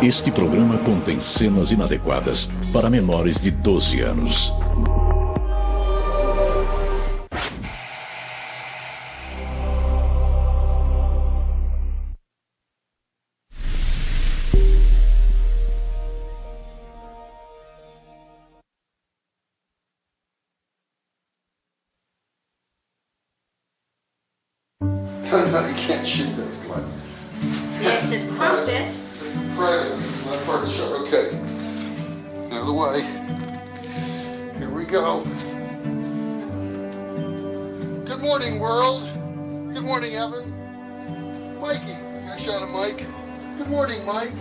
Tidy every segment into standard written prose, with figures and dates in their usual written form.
Este programa contém cenas inadequadas para menores de 12 anos. You can't shoot this one. Yes, it's trumpet. This is private. This is not part of the show. Okay. Out of the way. Here we go. Good morning, world. Good morning, Evan. Mikey. I shot a Mike. Good morning, Mike.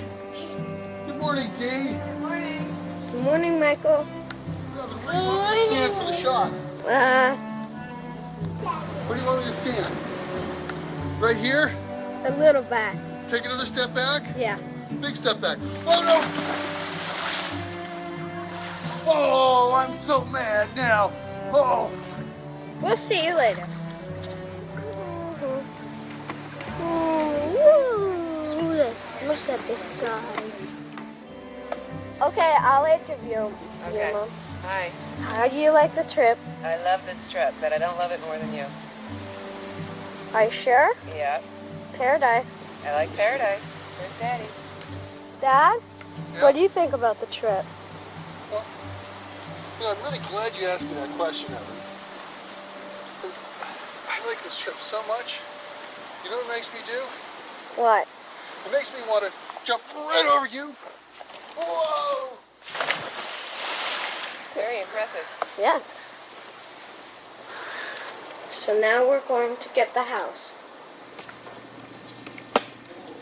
Good morning, Dee. Good morning. Good morning, Michael. Where do you want me to stand for the shot? Where do you want me to stand? Right here? A little back. Take another step back? Yeah. Big step back. Oh, no! Oh, I'm so mad now. Oh. We'll see you later. Look at the sky. Okay, I'll interview Okay. you, Mom. Hi. How do you like the trip? I love this trip, but I don't love it more than you. Are you sure? Yeah. Paradise. I like paradise. Where's Daddy? Dad, Yeah? what do you think about the trip? Well, I'm really glad you asked me that question, Evan. 'Cause I like this trip so much. You know what it makes me do? What? It makes me want to jump right over you. Whoa! Very impressive. Yes. So now we're going to get the house.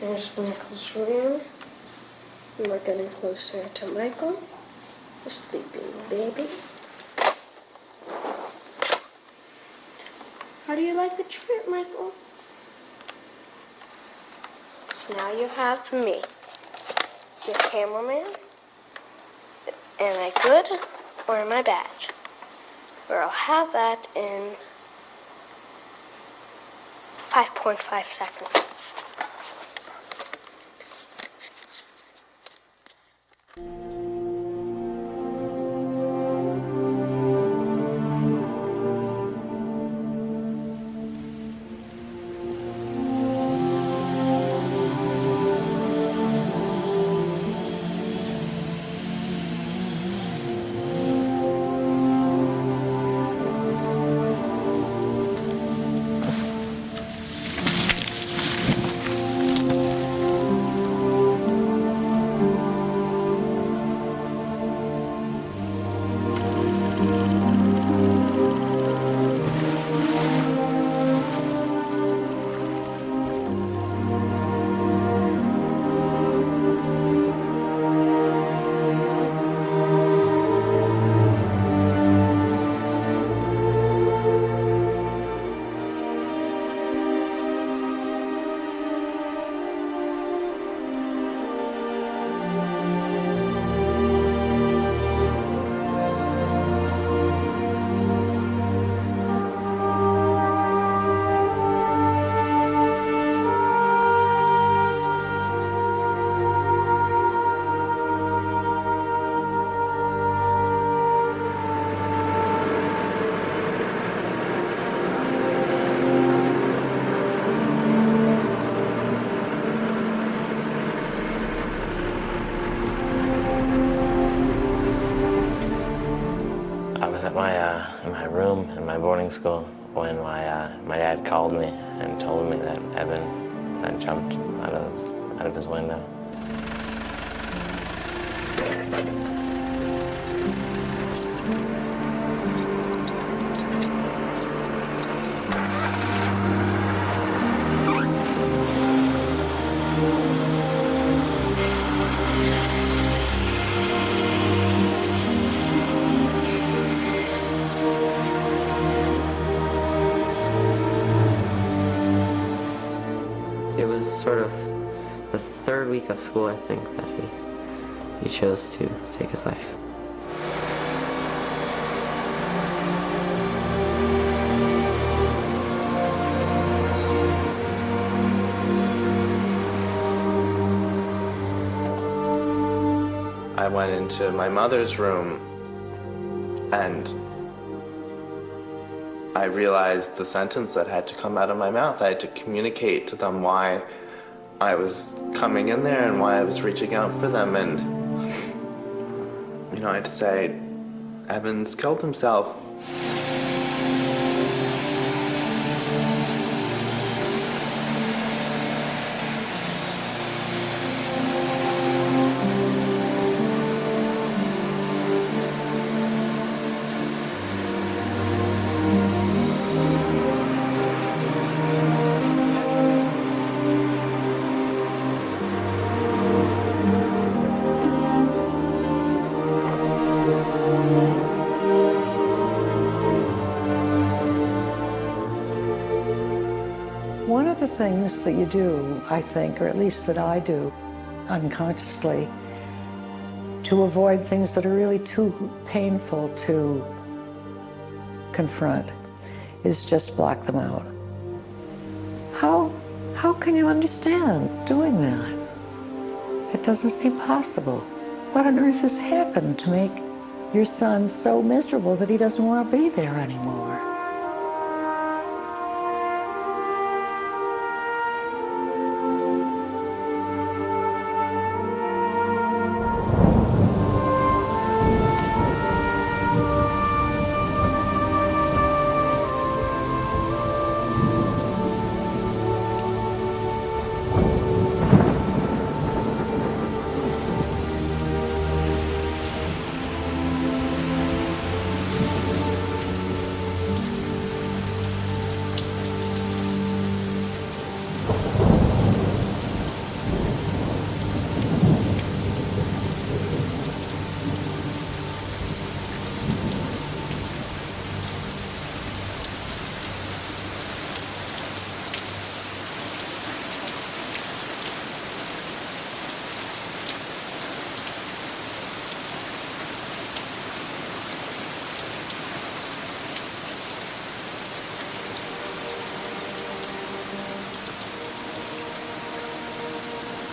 There's Michael's room. And we're getting closer to Michael, the sleeping baby. How do you like the trip, Michael? So now you have me, your cameraman. Am I good or am I bad? Or I'll have that in 5.5 seconds. In my room in my boarding school when my dad called me and told me that Evan had jumped out of his window. It was sort of the third week of school, I think, that he chose to take his life. I went into my mother's room and I realized the sentence that had to come out of my mouth. I had to communicate to them why I was coming in there and why I was reaching out for them. And, I had to say, Evan's killed himself. One of the things that you do, I think, or at least that I do unconsciously, to avoid things that are really too painful to confront, is just block them out. How can you understand doing that? It doesn't seem possible. What on earth has happened to make your son so miserable that he doesn't want to be there anymore?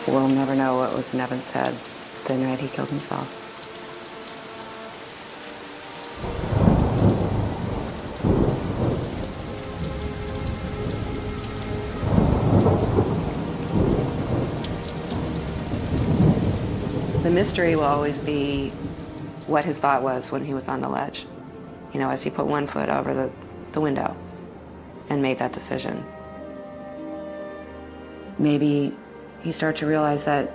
We'll never know what was in Evan's head the night he killed himself. The mystery will always be what his thought was when he was on the ledge. As he put one foot over the window and made that decision. Maybe he started to realize that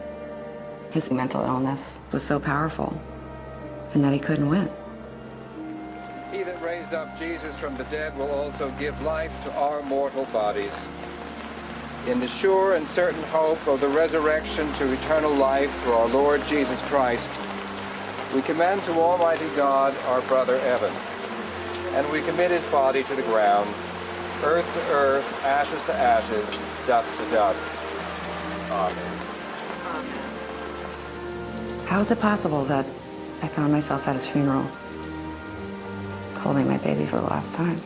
his mental illness was so powerful and that he couldn't win. He that raised up Jesus from the dead will also give life to our mortal bodies. In the sure and certain hope of the resurrection to eternal life through our Lord Jesus Christ, we commend to Almighty God our brother Evan, and we commit his body to the ground, earth to earth, ashes to ashes, dust to dust. Amen. How is it possible that I found myself at his funeral, holding my baby for the last time?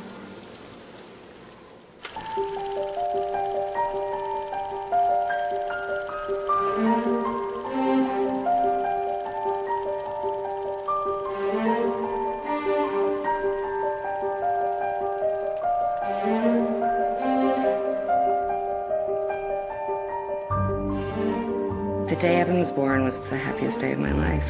The day Evan was born was the happiest day of my life.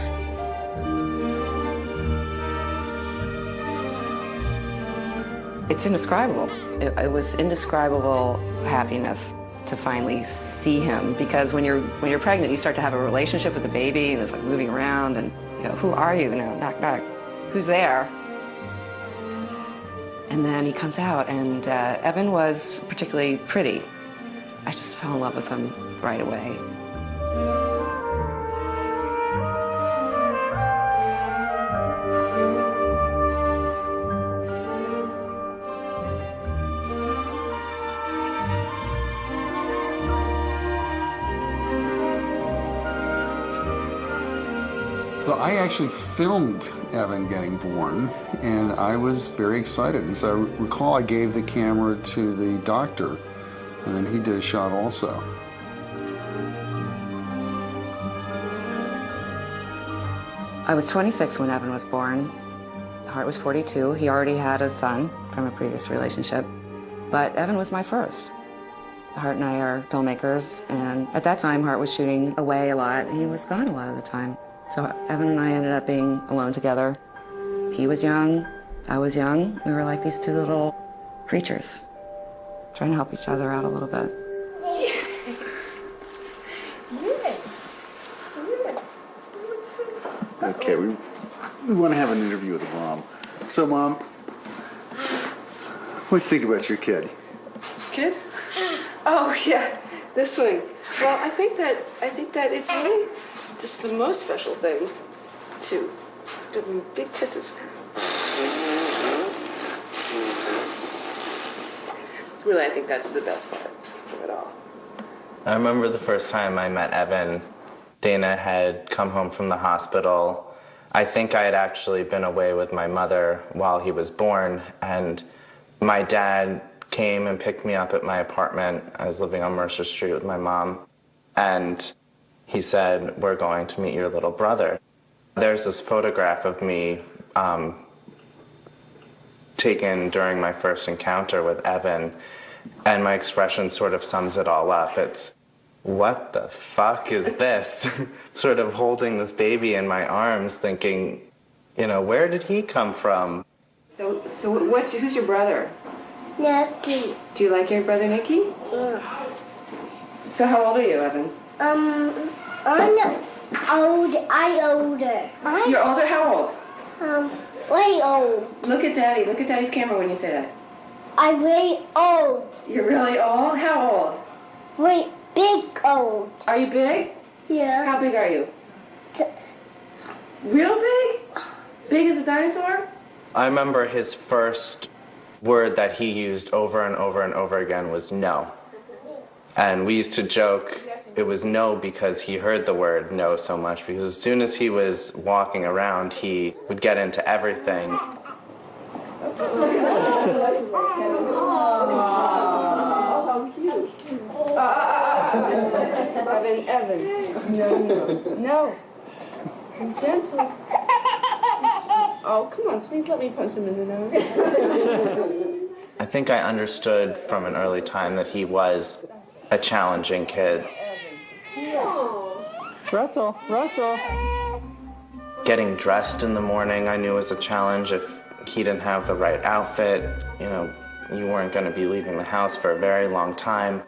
It's indescribable. It was indescribable happiness to finally see him, because when you're pregnant, you start to have a relationship with the baby, and it's like moving around, and who are you? Knock, knock. Who's there? And then he comes out, and Evan was particularly pretty. I just fell in love with him right away. Well, I actually filmed Evan getting born, and I was very excited. As I recall, I gave the camera to the doctor, and then he did a shot also. I was 26 when Evan was born. Hart was 42. He already had a son from a previous relationship, but Evan was my first. Hart and I are filmmakers, and at that time, Hart was shooting away a lot. He was gone a lot of the time. So Evan and I ended up being alone together. He was young, I was young. We were like these two little creatures, trying to help each other out a little bit. Okay, we want to have an interview with the mom. So, Mom, what do you think about your kid? Kid? Oh yeah, this one. Well, I think that it's really just the most special thing to give him big kisses. Really, I think that's the best part of it all. I remember the first time I met Evan. Dana had come home from the hospital. I think I had actually been away with my mother while he was born, and my dad came and picked me up at my apartment. I was living on Mercer Street with my mom, and he said, "We're going to meet your little brother." There's this photograph of me taken during my first encounter with Evan, and my expression sort of sums it all up. It's, what the fuck is this? Sort of holding this baby in my arms thinking, you know, where did he come from? So who's your brother? Nicky. Do you like your brother Nicky? Yeah. So how old are you, Evan? I'm old. I'm older. You're older? How old? Way old. Look at Daddy. Look at Daddy's camera when you say that. I'm way old. You're really old? How old? Way big old. Are you big? Yeah. How big are you? Real big? Big as a dinosaur? I remember his first word that he used over and over and over again was no. And we used to joke it was no because he heard the word no so much, because as soon as he was walking around, he would get into everything. Evan. No. I'm gentle. Oh, come on, please let me punch him in the nose. I think I understood from an early time that he was a challenging kid. Russell. Getting dressed in the morning I knew was a challenge. If he didn't have the right outfit, you know, you weren't going to be leaving the house for a very long time.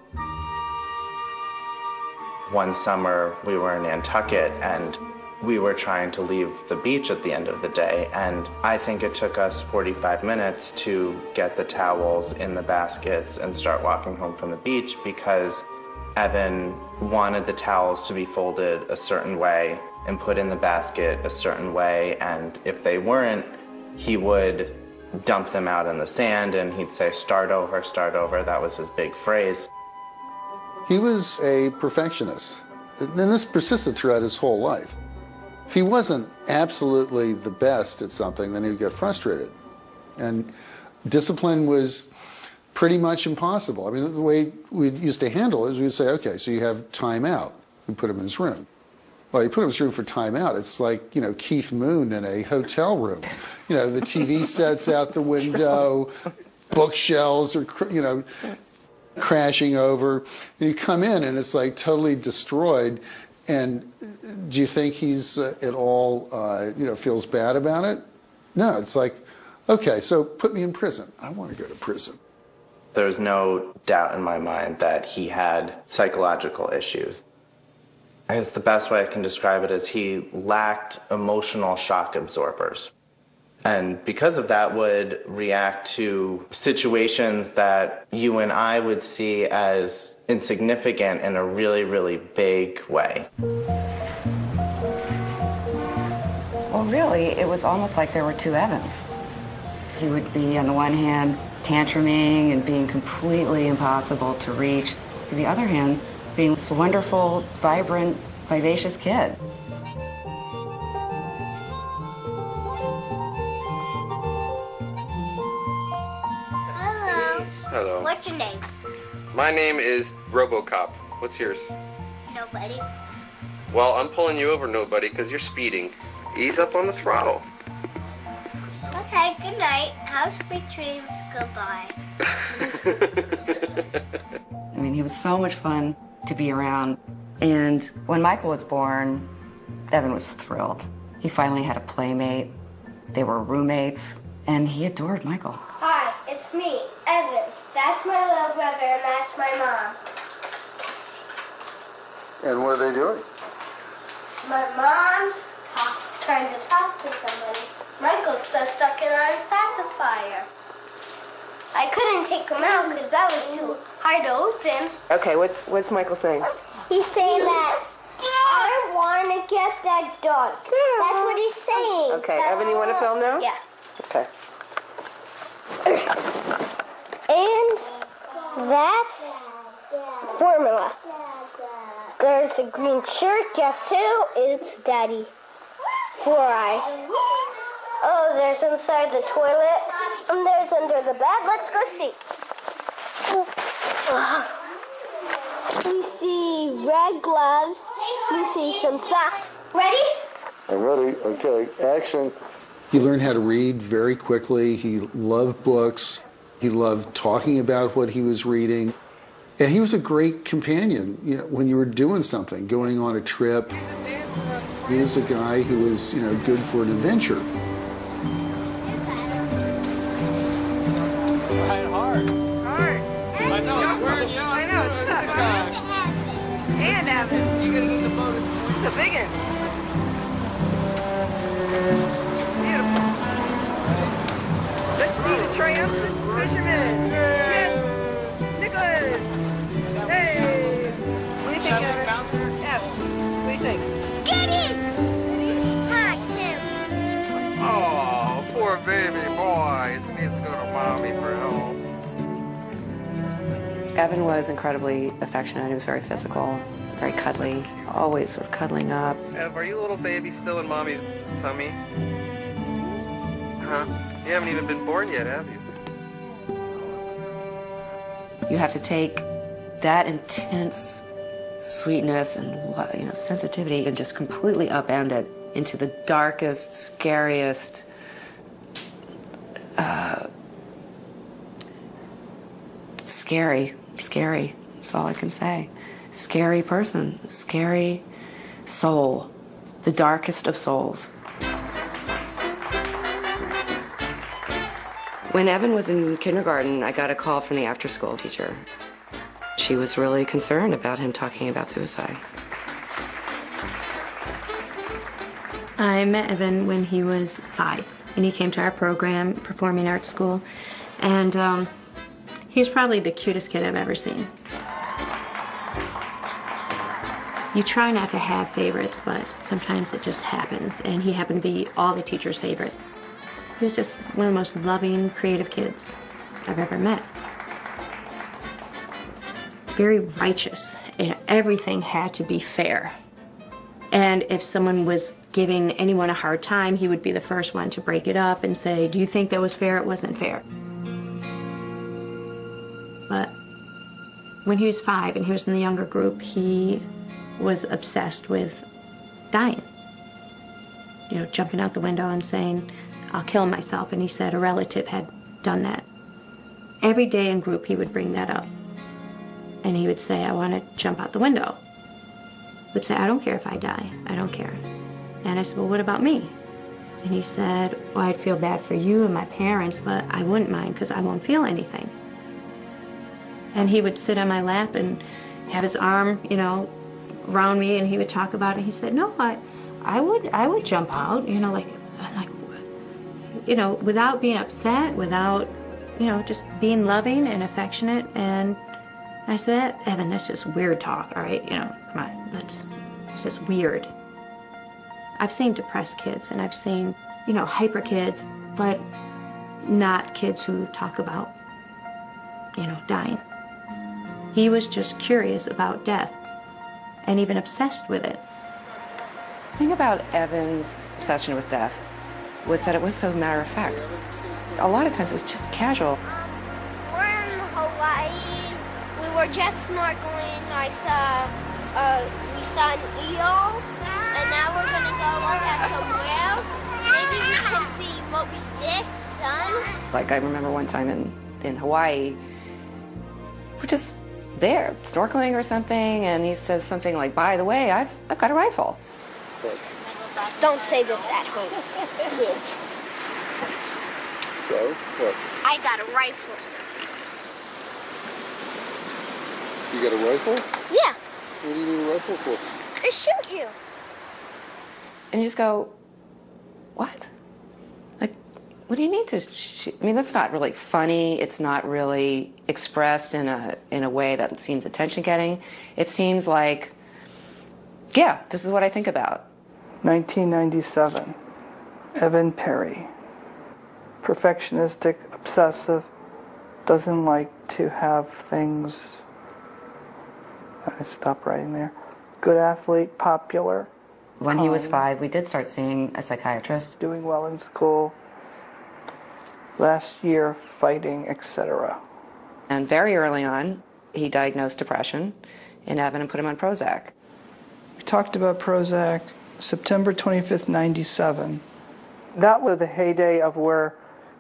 One summer we were in Nantucket and we were trying to leave the beach at the end of the day, and I think it took us 45 minutes to get the towels in the baskets and start walking home from the beach because Evan wanted the towels to be folded a certain way and put in the basket a certain way, and if they weren't, he would dump them out in the sand and he'd say, start over. That was his big phrase. He was a perfectionist, and this persisted throughout his whole life. If he wasn't absolutely the best at something, then he would get frustrated. And discipline was pretty much impossible. I mean, the way we used to handle it is we would say, okay, so you have time out. We put him in his room. Well, you put him in his room for time out. It's like, you know, Keith Moon in a hotel room. You know, the TV sets out the window, bookshelves are, you know, crashing over. And you come in and it's like totally destroyed. And do you think he's at all, you know, feels bad about it? No, it's like, okay, so put me in prison. I want to go to prison. There's no doubt in my mind that he had psychological issues. I guess the best way I can describe it is he lacked emotional shock absorbers. And because of that would react to situations that you and I would see as insignificant in a really, really big way. Well, really, it was almost like there were two Evans. He would be, on the one hand, tantruming and being completely impossible to reach. On the other hand, being this wonderful, vibrant, vivacious kid. Hello. Hello. What's your name? My name is RoboCop. What's yours? Nobody. Well, I'm pulling you over, nobody, because you're speeding. ease up on the throttle. Okay, good night. Have sweet dreams. Goodbye. I mean, he was so much fun to be around. And when Michael was born, Evan was thrilled. He finally had a playmate. They were roommates, and he adored Michael. Hi, it's me, Evan. That's my little brother, and that's my mom. And what are they doing? My mom's trying to talk to somebody. Michael's just stuck in on his pacifier. I couldn't take him out because that was too hard to open. Okay, what's Michael saying? He's saying that I want to get that dog. That's what he's saying. Okay, Evan, you want to film now? Yeah. Okay. And that's formula. There's a green shirt. Guess who? It's Daddy. 4 eyes. Oh, there's inside the toilet. And there's under the bed. Let's go see. We see red gloves. We see some socks. Ready? I'm ready. Okay, action. He learned how to read very quickly. He loved books. He loved talking about what he was reading. And he was a great companion, when you were doing something, going on a trip. He was a guy who was, good for an adventure. Trying hard. Hard. I know, it's wearing you out. I know, it's tough. And Evan. You gotta do the bonus. It's a big one. Beautiful. Let's see the triumphant fisherman. Yes. Nicholas. Hey. What do you think, Evan? Evan, what do you think? Get it! Hot tip. Oh, poor baby boy. He needs to go to mommy for help. Evan was incredibly affectionate. He was very physical, very cuddly, always sort of cuddling up. Ev, are you a little baby still in mommy's tummy? Huh? You haven't even been born yet, have you? You have to take that intense sweetness and sensitivity and just completely upend it into the darkest, scariest, scary. That's all I can say. Scary person, scary soul, the darkest of souls. When Evan was in kindergarten, I got a call from the after-school teacher. She was really concerned about him talking about suicide. I met Evan when he was 5, and he came to our program, Performing Arts School, and he was probably the cutest kid I've ever seen. You try not to have favorites, but sometimes it just happens, and he happened to be all the teachers' favorite. He was just one of the most loving, creative kids I've ever met. Very righteous, and everything had to be fair. And if someone was giving anyone a hard time, he would be the first one to break it up and say, do you think that was fair? It wasn't fair. But when he was 5 and he was in the younger group, he was obsessed with dying. Jumping out the window and saying, I'll kill myself. And he said a relative had done that. Every day in group, he would bring that up. And he would say, I want to jump out the window. He would say, I don't care if I die. I don't care. And I said, well, what about me? And he said, well, I'd feel bad for you and my parents, but I wouldn't mind because I won't feel anything. And he would sit on my lap and have his arm, around me, and he would talk about it. He said, no, I would jump out, without being upset, without, just being loving and affectionate. And I said, Evan, that's just weird talk, all right? Come on, it's just weird. I've seen depressed kids, and I've seen, hyper kids, but not kids who talk about, dying. He was just curious about death and even obsessed with it. The thing about Evan's obsession with death was that it was so matter of fact. A lot of times it was just casual. We're in Hawaii. We were just snorkeling. We saw an eel, and now we're gonna go look at some whales. Maybe we can see Moby Dick, son. Like I remember one time in Hawaii, we're just there snorkeling or something, and he says something like, "By the way, I've got a rifle." Don't say this at home, kids. So, what? I got a rifle. You got a rifle? Yeah, What do you need a rifle for? to shoot you. And you just go, "What? Like, what do you need to shoot?" I mean, that's not really funny. It's not really expressed in a way that seems attention-getting. It seems like, yeah, this is what I think about. 1997, Evan Perry. Perfectionistic, obsessive, doesn't like to have things. I stopped writing there. Good athlete, popular. When he was 5, we did start seeing a psychiatrist. Doing well in school. Last year, fighting, etc. And very early on, he diagnosed depression in Evan and put him on Prozac. We talked about Prozac, September 25th, 97. That was the heyday of where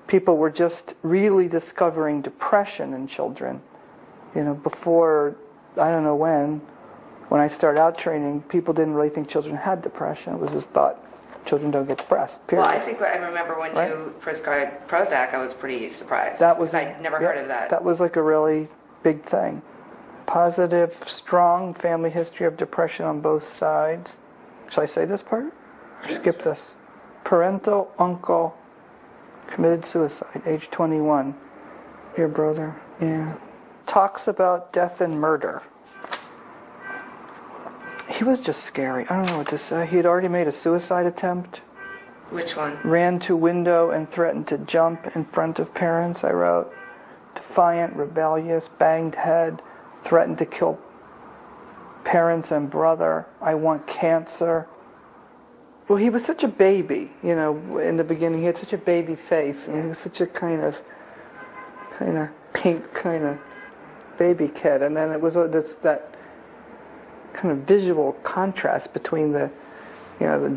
people were just really discovering depression in children. You know, before, I don't know when I started out training, people didn't really think children had depression. It was just thought children don't get depressed, period. Well, I think I remember when you prescribed Prozac, I was pretty surprised. That was, I'd never heard of that. That was like a really big thing. Positive, strong family history of depression on both sides. Shall I say this part? Or skip this? Parental uncle committed suicide, age 21. Your brother, yeah. Talks about death and murder. He was just scary. I don't know what to say. He had already made a suicide attempt. Which one? Ran to window and threatened to jump in front of parents, I wrote. Defiant, rebellious, banged head, threatened to kill parents and brother. I want cancer. Well, he was such a baby, you know, in the beginning. He had such a baby face, and he was such a kind of pink kind of baby kid. And then it was that kind of visual contrast between the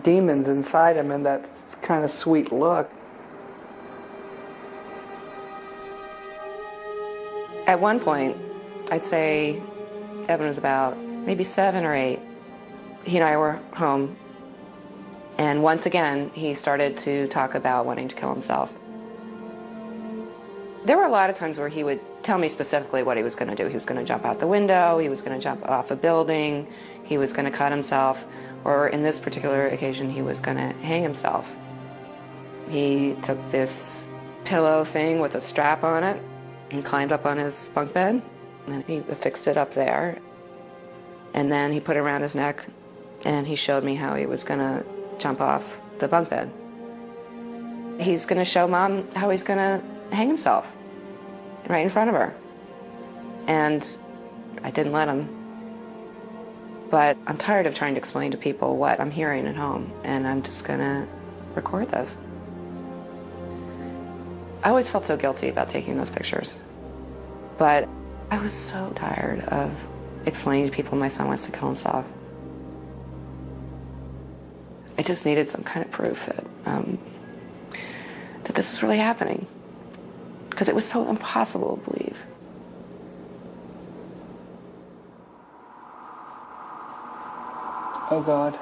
demons inside him and that kind of sweet look. At one point, I'd say Evan was about maybe 7 or 8. He and I were home, and once again, he started to talk about wanting to kill himself. There were a lot of times where he would tell me specifically what he was going to do. He was going to jump out the window, he was going to jump off a building, he was going to cut himself, or in this particular occasion, he was going to hang himself. He took this pillow thing with a strap on it and climbed up on his bunk bed, and he affixed it up there. And then he put it around his neck, and he showed me how he was going to jump off the bunk bed. He's going to show Mom how he's going to hang himself right in front of her. And I didn't let him. But I'm tired of trying to explain to people what I'm hearing at home, and I'm just going to record this. I always felt so guilty about taking those pictures. But I was so tired of explaining to people my son wants to kill himself. I just needed some kind of proof that this is really happening. Because it was so impossible to believe. Oh, God.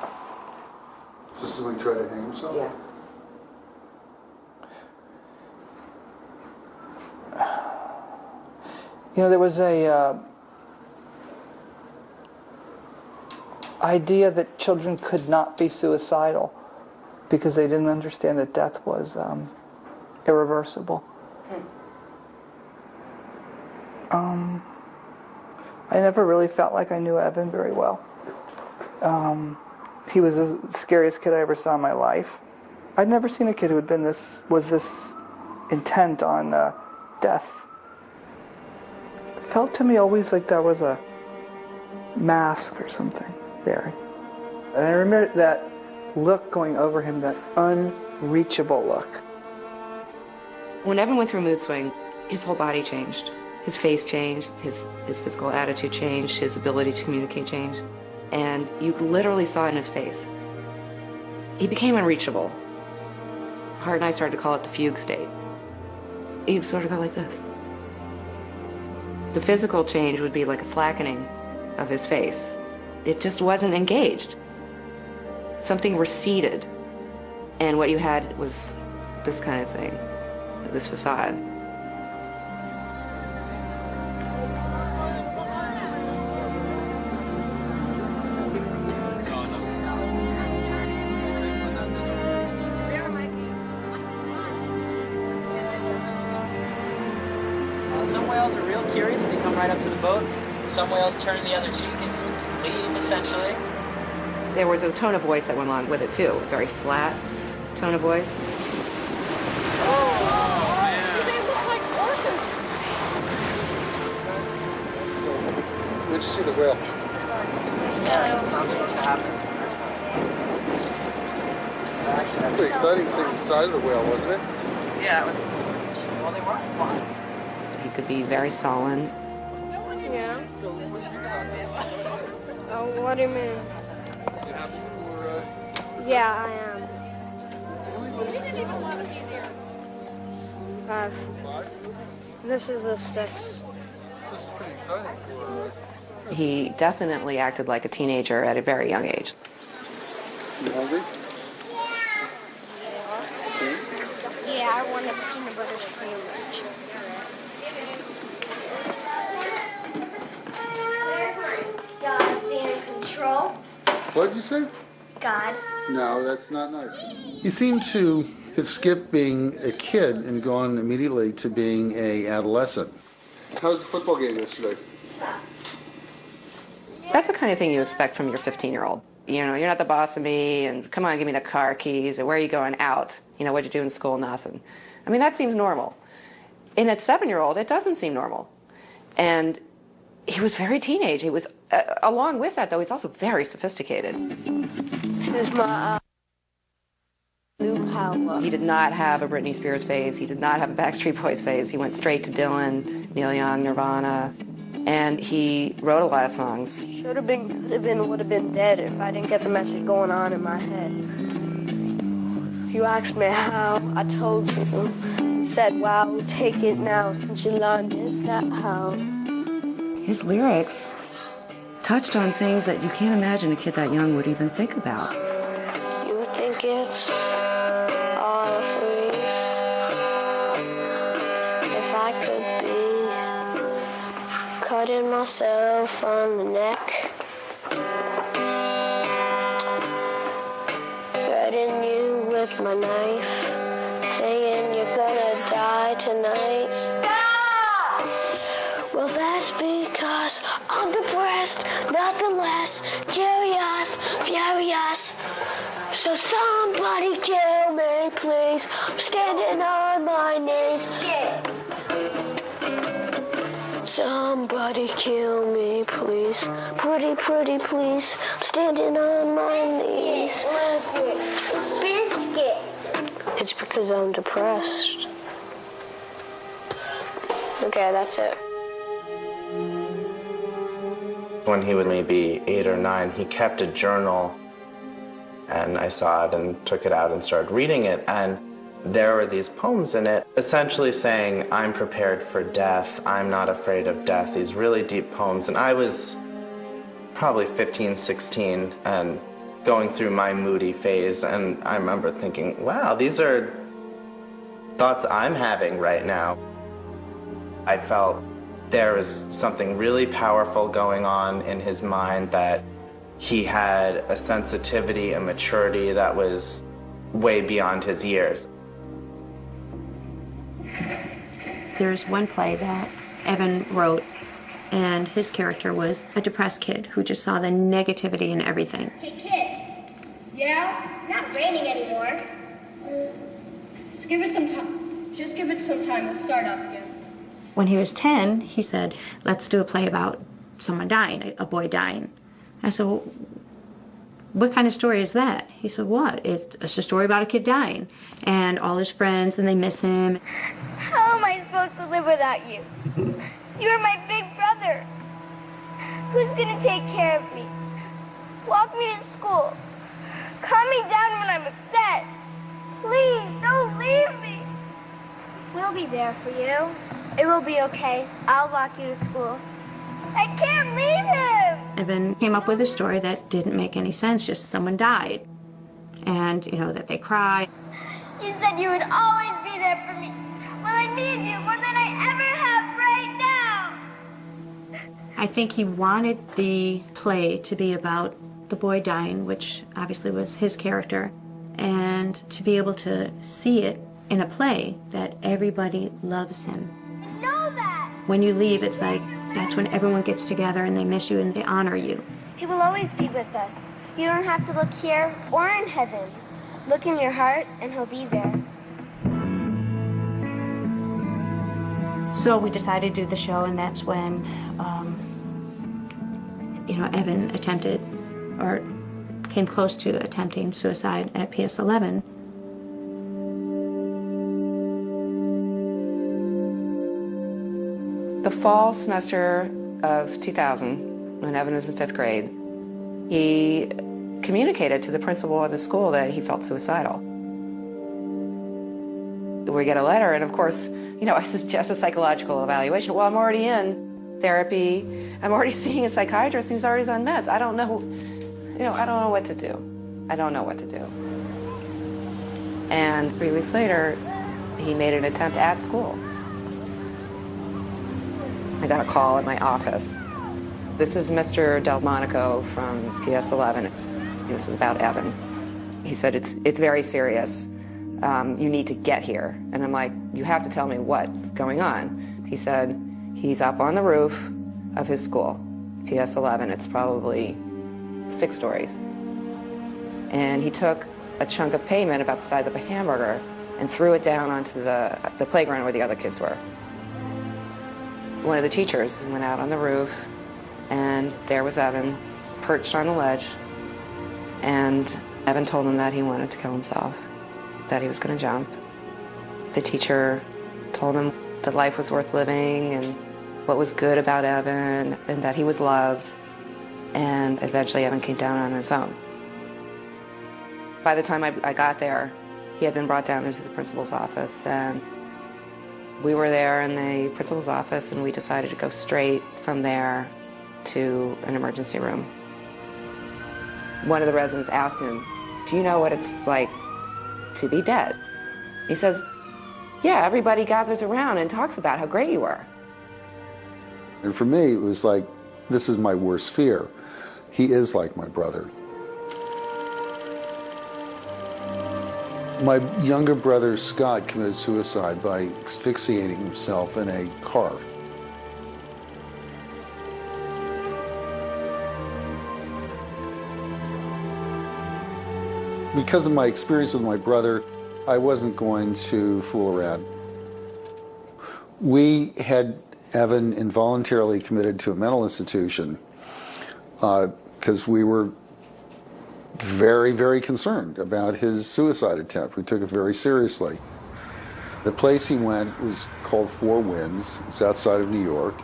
Just as we try to hang himself? Yeah. You know, there was a idea that children could not be suicidal because they didn't understand that death was irreversible. I never really felt like I knew Evan very well. He was the scariest kid I ever saw in my life. I'd never seen a kid who had been was this intent on death. It felt to me always like there was a mask or something there. And I remember that look going over him, that unreachable look. When Evan went through a mood swing, his whole body changed. His face changed, his physical attitude changed, his ability to communicate changed. And you literally saw it in his face. He became unreachable. Hart and I started to call it the fugue state. You sort of go like this. The physical change would be like a slackening of his face. It just wasn't engaged. Something receded, and what you had was this kind of thing, this facade. Some whales are real curious. They come right up to the boat. Some whales turn the other cheek and leave, essentially. There was a tone of voice that went along with it, too. Very flat tone of voice. They look like orcas. Where'd you see the whale? Yeah, it's not supposed to happen. Pretty exciting seeing the side of the whale, wasn't it? Yeah, it was. Well, they weren't flying. He could be very sullen. Yeah. Oh, what do you mean? Yeah, I am. 5. This is a 6. This is pretty exciting for He definitely acted like a teenager at a very young age. You hungry? Yeah, I want a peanut butter sandwich. God, in control. What did you say? God. No, that's not nice. He seemed to have skipped being a kid and gone immediately to being an adolescent. How was the football game yesterday? That's the kind of thing you expect from your 15-year-old. You know, you're not the boss of me, and come on, give me the car keys, or where are you going out? You know, what'd you do in school? Nothing. I mean, that seems normal. In a 7-year-old, it doesn't seem normal. And he was very teenage. He was, along with that, though, he's also very sophisticated. Here's my new power. He did not have a Britney Spears phase. He did not have a Backstreet Boys phase. He went straight to Dylan, Neil Young, Nirvana, and he wrote a lot of songs. Should have been, could have been, would have been dead if I didn't get the message going on in my head. You asked me how, I told you. Said, wow, take it now since you learned it, that how. His lyrics touched on things that you can't imagine a kid that young would even think about. You would think it's all a freeze. If I could be cutting myself on the neck, threading you with my knife, saying you're gonna die tonight. Well, that's because I'm depressed, nothing less, curious, furious. So somebody kill me, please. I'm standing on my knees. Somebody kill me, please. Pretty, pretty, please. I'm standing on my knees. Biscuit. It's because I'm depressed. Okay, that's it. When he was maybe 8 or 9, he kept a journal, and I saw it and took it out and started reading it, and there were these poems in it essentially saying, I'm prepared for death, I'm not afraid of death, these really deep poems. And I was probably 15, 16 and going through my moody phase, and I remember thinking, wow, these are thoughts I'm having right now. I felt there was something really powerful going on in his mind, that he had a sensitivity and maturity that was way beyond his years. There's one play that Evan wrote, and his character was a depressed kid who just saw the negativity in everything. Hey, kid. Yeah? It's not raining anymore. Just give it some time. Just give it some time. We'll start up again. When he was 10, he said, let's do a play about someone dying, a boy dying. I said, well, what kind of story is that? He said, what? It's a story about a kid dying and all his friends, and they miss him. How am I supposed to live without you? You're my big brother. Who's gonna take care of me? Walk me to school. Calm me down when I'm upset. Please, don't leave me. We'll be there for you. It will be okay. I'll walk you to school. I can't leave him! Evan came up with a story that didn't make any sense, just someone died. And, that they cry. You said you would always be there for me. Well, I need you more than I ever have right now. I think he wanted the play to be about the boy dying, which obviously was his character, and to be able to see it in a play that everybody loves him. I know that. When you leave, it's like that's when everyone gets together and they miss you and they honor you. He will always be with us. You don't have to look here or in heaven. Look in your heart and he'll be there. So we decided to do the show, and that's when, Evan attempted, or came close to attempting suicide at PS 11. The fall semester of 2000, when Evan was in 5th grade, he communicated to the principal of his school that he felt suicidal. We get a letter, and of course, I suggest a psychological evaluation. Well, I'm already in therapy. I'm already seeing a psychiatrist who's already on meds. I don't know, I don't know what to do. I don't know what to do. And 3 weeks later, he made an attempt at school. I got a call at my office. This is Mr. Delmonico from PS 11. This is about Evan. He said, it's very serious. You need to get here. And I'm like, you have to tell me what's going on. He said, he's up on the roof of his school, PS 11. It's probably 6 stories. And he took a chunk of pavement about the size of a hamburger and threw it down onto the playground where the other kids were. One of the teachers went out on the roof, and there was Evan, perched on a ledge, and Evan told him that he wanted to kill himself, that he was going to jump. The teacher told him that life was worth living and what was good about Evan and that he was loved, and eventually Evan came down on his own. By the time I got there, he had been brought down into the principal's office, and we were there in the principal's office, and we decided to go straight from there to an emergency room. One of the residents asked him, do you know what it's like to be dead? He says, yeah, everybody gathers around and talks about how great you were. And for me, it was like, this is my worst fear. He is like my brother. My younger brother, Scott, committed suicide by asphyxiating himself in a car. Because of my experience with my brother, I wasn't going to fool around. We had Evan involuntarily committed to a mental institution because we were very, very concerned about his suicide attempt. We took it very seriously. The place he went was called Four Winds. It's outside of New York,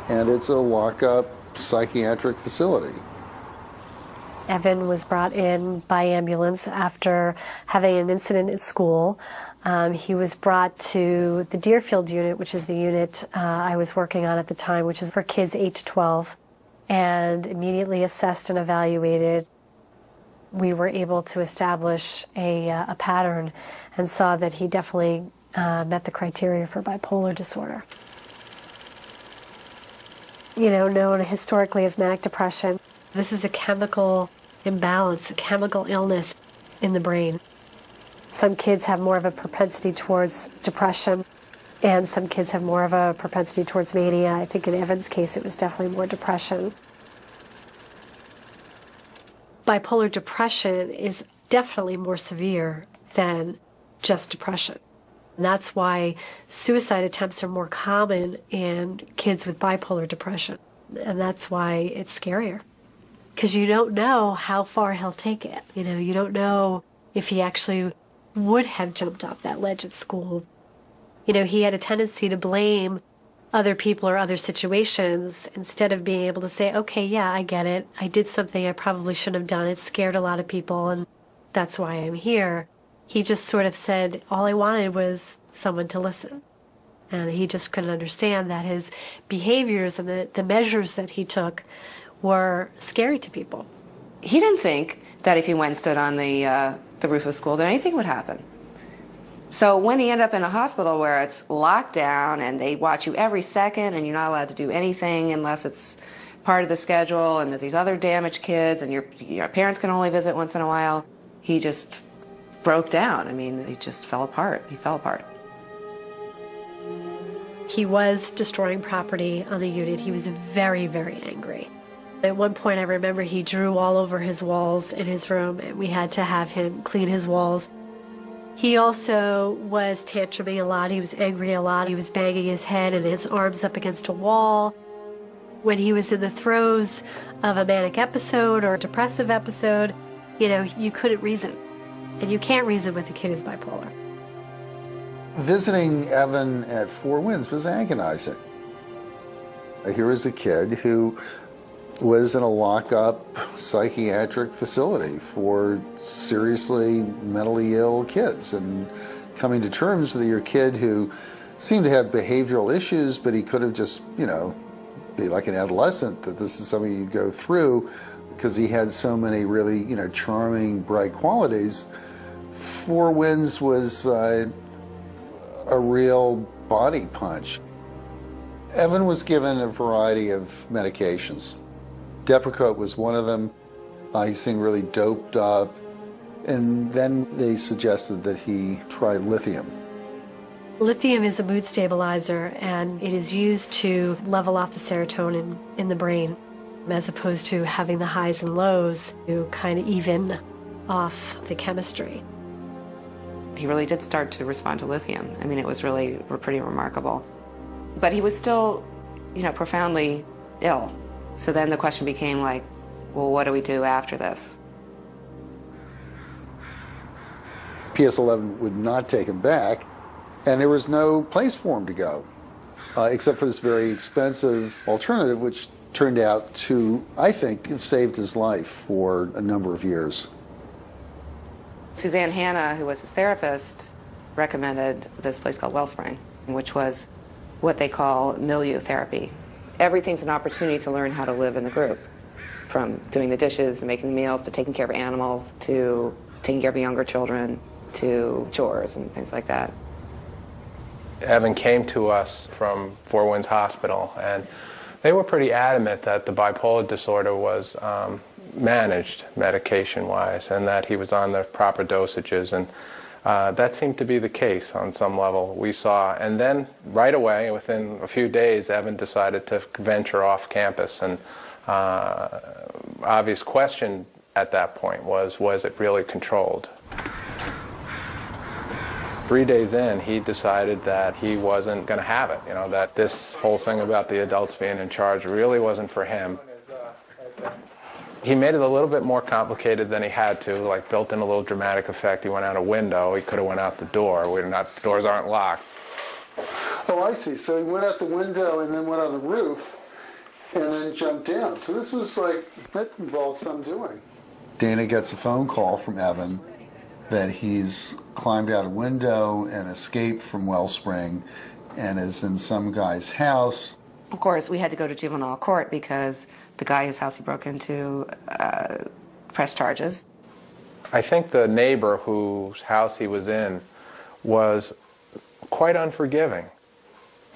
and it's a lock-up psychiatric facility. Evan was brought in by ambulance after having an incident at school. He was brought to the Deerfield unit, which is the unit I was working on at the time, which is for kids 8 to 12, and immediately assessed and evaluated. We were able to establish a pattern and saw that he definitely met the criteria for bipolar disorder. Known historically as manic depression. This is a chemical imbalance, a chemical illness in the brain. Some kids have more of a propensity towards depression, and some kids have more of a propensity towards mania. I think in Evan's case, it was definitely more depression. Bipolar depression is definitely more severe than just depression. And that's why suicide attempts are more common in kids with bipolar depression. And that's why it's scarier. Because you don't know how far he'll take it. You don't know if he actually would have jumped off that ledge at school. He had a tendency to blame other people or other situations instead of being able to say, okay, yeah, I get it. I did something I probably shouldn't have done. It scared a lot of people, and that's why I'm here. He just sort of said all I wanted was someone to listen. And he just couldn't understand that his behaviors and the measures that he took were scary to people. He didn't think that if he went and stood on the roof of school that anything would happen. So when he ended up in a hospital where it's locked down and they watch you every second and you're not allowed to do anything unless it's part of the schedule, and that these other damaged kids and your parents can only visit once in a while, he just broke down. I mean, he just fell apart. He fell apart. He was destroying property on the unit. He was very, very angry. At one point, I remember he drew all over his walls in his room, and we had to have him clean his walls. He also was tantruming a lot. He was angry a lot. He was banging his head and his arms up against a wall. When he was in the throes of a manic episode or a depressive episode, you couldn't reason. And you can't reason with a kid who's bipolar. Visiting Evan at Four Winds was agonizing. Here was a kid who was in a lock-up psychiatric facility for seriously mentally ill kids, and coming to terms with your kid who seemed to have behavioral issues, but he could have just, be like an adolescent, that this is something you go through because he had so many really, charming, bright qualities. Four Winds was a real body punch. Evan was given a variety of medications. Depakote was one of them. He seemed really doped up. And then they suggested that he try lithium. Lithium is a mood stabilizer, and it is used to level off the serotonin in the brain, as opposed to having the highs and lows to kind of even off the chemistry. He really did start to respond to lithium. I mean, it was really pretty remarkable. But he was still, profoundly ill. So then the question became like, well, what do we do after this? PS11 would not take him back, and there was no place for him to go, except for this very expensive alternative, which turned out to, I think, have saved his life for a number of years. Suzanne Hanna, who was his therapist, recommended this place called Wellspring, which was what they call milieu therapy. Everything's an opportunity to learn how to live in the group, from doing the dishes and making the meals to taking care of animals to taking care of younger children to chores and things like that. Evan came to us from Four Winds Hospital, and they were pretty adamant that the bipolar disorder was managed medication-wise and that he was on the proper dosages, and that seemed to be the case on some level we saw. And then right away, within a few days, Evan decided to venture off campus, and obvious question at that point was it really controlled? 3 days in, he decided that he wasn't going to have it, that this whole thing about the adults being in charge really wasn't for him. He made it a little bit more complicated than he had to, like built in a little dramatic effect. He went out a window. He could have went out the door. The doors aren't locked. Oh, I see. So he went out the window and then went on the roof and then jumped down. So this was that involved some doing. Dana gets a phone call from Evan that he's climbed out a window and escaped from Wellspring and is in some guy's house. Of course, we had to go to juvenile court because the guy whose house he broke into pressed charges. I think the neighbor whose house he was in was quite unforgiving.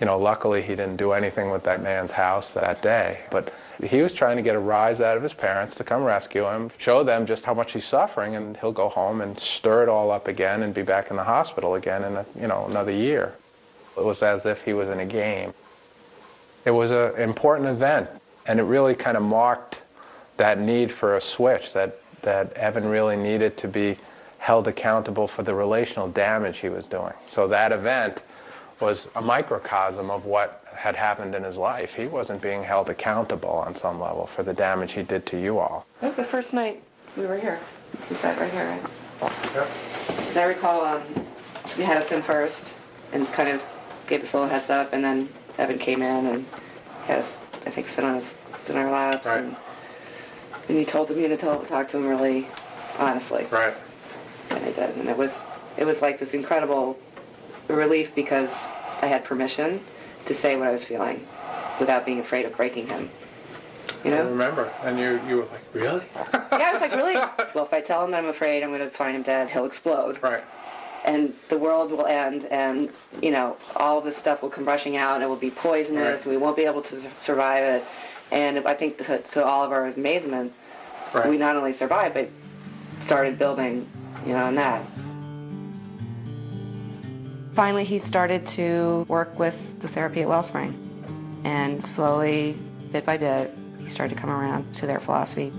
Luckily he didn't do anything with that man's house that day, but he was trying to get a rise out of his parents to come rescue him, show them just how much he's suffering, and he'll go home and stir it all up again and be back in the hospital again in another year. It was as if he was in a game. It was an important event, and it really kind of marked that need for a switch, that Evan really needed to be held accountable for the relational damage he was doing. So that event was a microcosm of what had happened in his life. He wasn't being held accountable on some level for the damage he did to you all. That was the first night we were here. We sat right here, right? Yep. As I recall, you had us in first and kind of gave us a little heads up, and then Evan came in and had us, I think, sit in our laps. Right. And you told me to talk to him really honestly. Right. And I did. And it was It was like this incredible relief because I had permission to say what I was feeling without being afraid of breaking him. You know? I remember. And you were like, really? Yeah, I was like, really? Well, if I tell him I'm afraid I'm going to find him dead, he'll explode. Right. And the world will end, and, you know, all this stuff will come rushing out, and it will be poisonous, and we won't be able to survive it. And I think to all of our amazement, we not only survived, but started building, you know, on that. Finally, he started to work with the therapy at Wellspring. And slowly, bit by bit, he started to come around to their philosophy.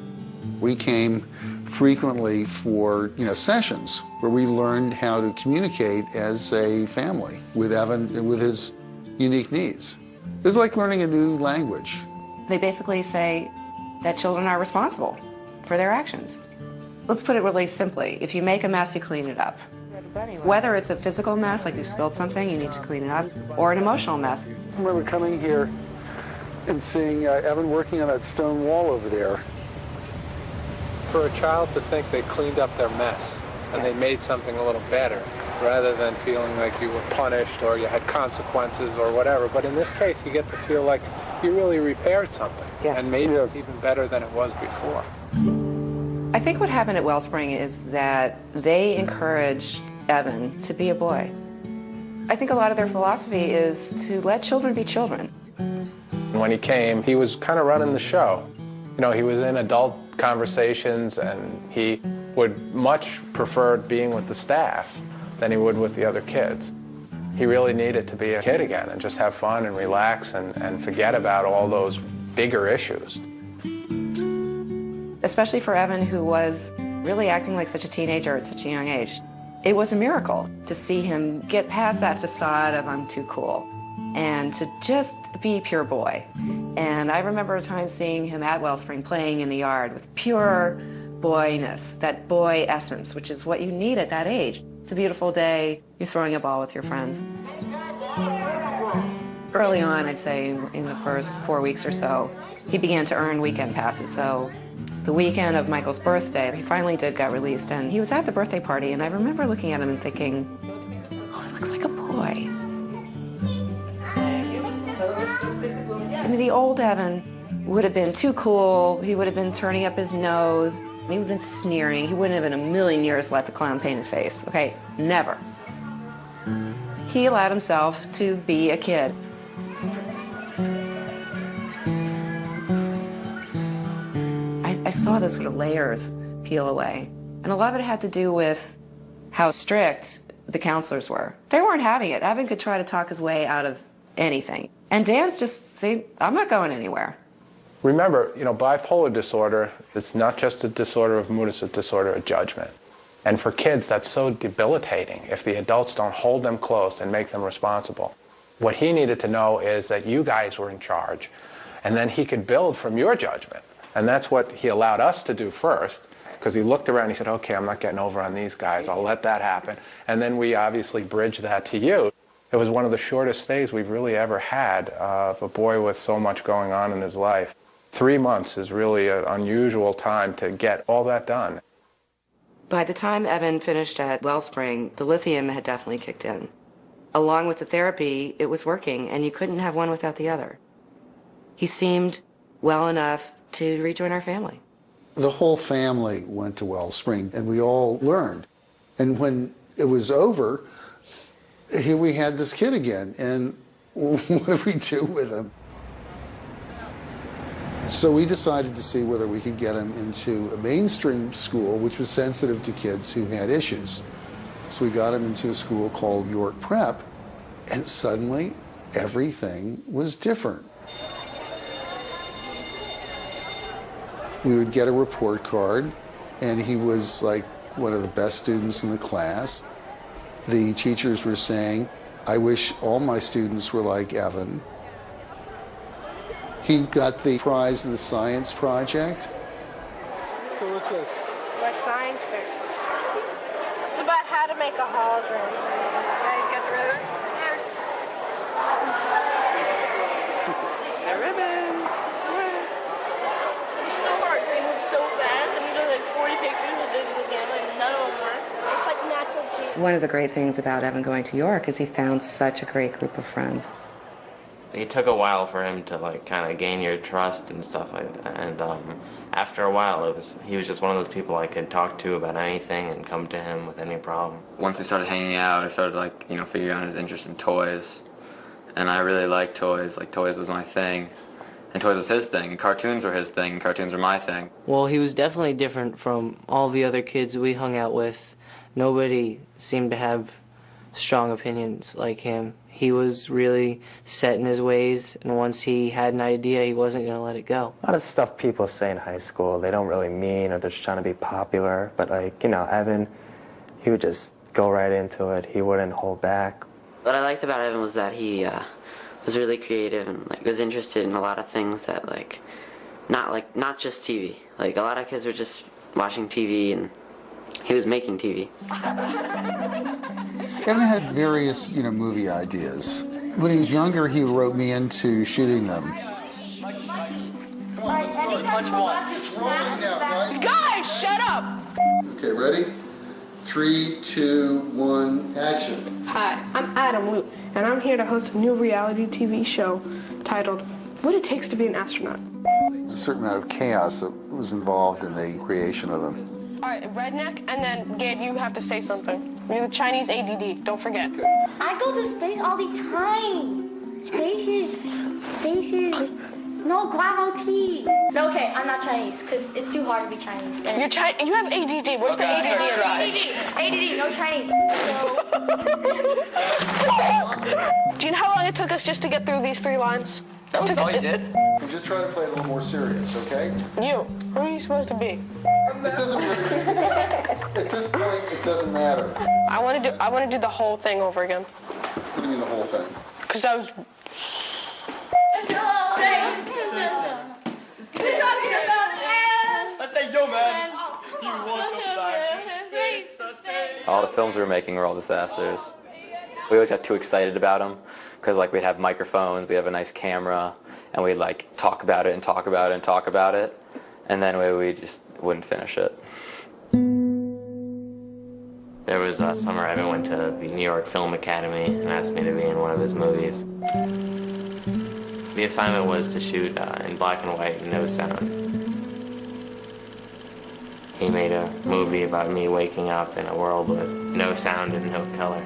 We came frequently for, sessions where we learned how to communicate as a family with Evan, with his unique needs. It was like learning a new language. They basically say that children are responsible for their actions. Let's put it really simply. If you make a mess, you clean it up. Whether it's a physical mess, like you've spilled something, you need to clean it up, or an emotional mess. I remember coming here and seeing Evan working on that stone wall over there. For a child to think they cleaned up their mess and they made something a little better, rather than feeling like you were punished or you had consequences or whatever. But in this case, you get to feel like you really repaired something, and maybe it's even better than it was before. I think what happened at Wellspring is that they encouraged Evan to be a boy. I think a lot of their philosophy is to let children be children. When he came, he was kind of running the show. You know, he was in adult conversations, and he would much prefer being with the staff than he would with the other kids. He really needed to be a kid again and just have fun and relax and forget about all those bigger issues. Especially for Evan, who was really acting like such a teenager at such a young age. It was a miracle to see him get past that facade of I'm too cool and to just be pure boy. And I remember a time seeing him at Wellspring playing in the yard with pure boyness, that boy essence, which is what you need at that age. It's a beautiful day, you're throwing a ball with your friends. Early on, I'd say in the first 4 weeks or so, he began to earn weekend passes. So the weekend of Michael's birthday, he finally got released, and he was at the birthday party, and I remember looking at him and thinking, oh, he looks like a boy. I mean, the old Evan would have been too cool, he would have been turning up his nose, he would have been sneering, he wouldn't have in a million years let the clown paint his face, okay? Never. He allowed himself to be a kid. I saw those sort of layers peel away. And a lot of it had to do with how strict the counselors were. They weren't having it. Evan could try to talk his way out of anything. And Dan's just saying, I'm not going anywhere. Remember, bipolar disorder is not just a disorder of mood, it's a disorder of judgment. And for kids, that's so debilitating if the adults don't hold them close and make them responsible. What he needed to know is that you guys were in charge, and then he could build from your judgment. And that's what he allowed us to do first, because he looked around and he said, okay, I'm not getting over on these guys, I'll let that happen. And then we obviously bridged that to you. It was one of the shortest stays we've really ever had of a boy with so much going on in his life. 3 months is really an unusual time to get all that done. By the time Evan finished at Wellspring, the lithium had definitely kicked in. Along with the therapy, it was working, and you couldn't have one without the other. He seemed well enough to rejoin our family. The whole family went to Wellspring, and we all learned. And when it was over, here we had this kid again, and what do we do with him? So we decided to see whether we could get him into a mainstream school, which was sensitive to kids who had issues. So we got him into a school called York Prep, and suddenly everything was different. We would get a report card, and he was like one of the best students in the class. The teachers were saying, I wish all my students were like Evan. He got the prize in the science project. So what's this? My science fair. It's about how to make a hologram. Hey, got the ribbon? There's a ribbon. It's so hard. They move so fast, and we did like 40 pictures with digital camera, and none of them work. It's like natural geometry. One of the great things about Evan going to York is he found such a great group of friends. It took a while for him to like kind of gain your trust and stuff like that. And after a while, he was just one of those people I could talk to about anything and come to him with any problem. Once we started hanging out, I started like, you know, figuring out his interest in toys. And I really liked toys. Like, toys was my thing. And toys was his thing. And cartoons were his thing. And cartoons were my thing. Well, he was definitely different from all the other kids we hung out with. Nobody seemed to have strong opinions like him. He was really set in his ways, and once he had an idea, he wasn't going to let it go. A lot of stuff people say in high school, they don't really mean, or they're just trying to be popular. But, like, you know, Evan, he would just go right into it. He wouldn't hold back. What I liked about Evan was that he was really creative and like was interested in a lot of things that not just TV. Like a lot of kids were just watching TV, and he was making TV. Evan had various, movie ideas. When he was younger, he wrote me into shooting them. Punch once. Guys, shut up! Okay, ready? 3, 2, 1, action. Hi, I'm Adam Luke, and I'm here to host a new reality TV show titled What It Takes to Be an Astronaut. There's a certain amount of chaos that was involved in the creation of them. All right, Redneck, and then Gabe, you have to say something. You're the Chinese ADD, don't forget. I go to space all the time. Space is no gravity. No, okay, I'm not Chinese, because it's too hard to be Chinese. And You have ADD. Where's the ADD? ADD, no Chinese. Do you know how long it took us just to get through these 3 lines? That's all you did? I'm just trying to play a little more serious, okay? You. Who are you supposed to be? It doesn't really, at this point, it doesn't matter. I want to do the whole thing over again. What do you mean the whole thing? Because I was... We're talking about ass! I say, yo, man, you want to die? All the films we were making were all disasters. We always got too excited about them because like we'd have microphones, we'd have a nice camera, and we'd like talk about it and talk about it and talk about it, and then we just wouldn't finish it. There was a summer Evan went to the New York Film Academy and asked me to be in one of his movies. The assignment was to shoot in black and white and no sound. He made a movie about me waking up in a world with no sound and no color.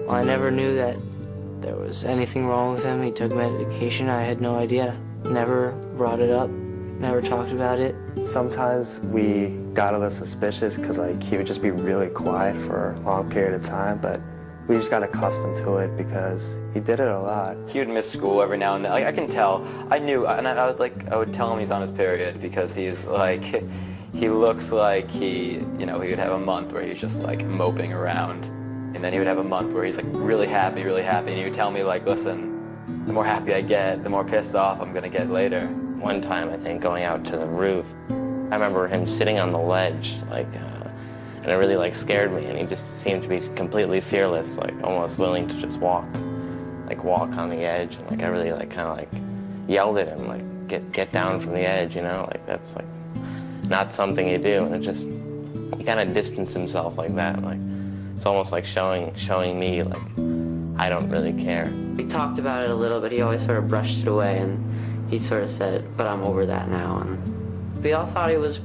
I never knew that there was anything wrong with him. He took medication. I had no idea. Never brought it up. Never talked about it. Sometimes we got a little suspicious because like he would just be really quiet for a long period of time, but we just got accustomed to it because he did it a lot. He would miss school every now and then. Like, I can tell. I knew, and I would tell him he's on his period because he's like, he looks like he would have a month where he's just like moping around. And then he would have a month where he's like really happy, and he would tell me like, listen, the more happy I get, the more pissed off I'm gonna get later. One time, I think, going out to the roof, I remember him sitting on the ledge, and it really scared me, and he just seemed to be completely fearless, almost willing to just walk on the edge, and I really yelled at him, get down from the edge, that's not something you do, and he kind of distanced himself like that, it's almost like showing me I don't really care. We talked about it a little, but he always sort of brushed it away, and he sort of said, but I'm over that now. And we all thought he was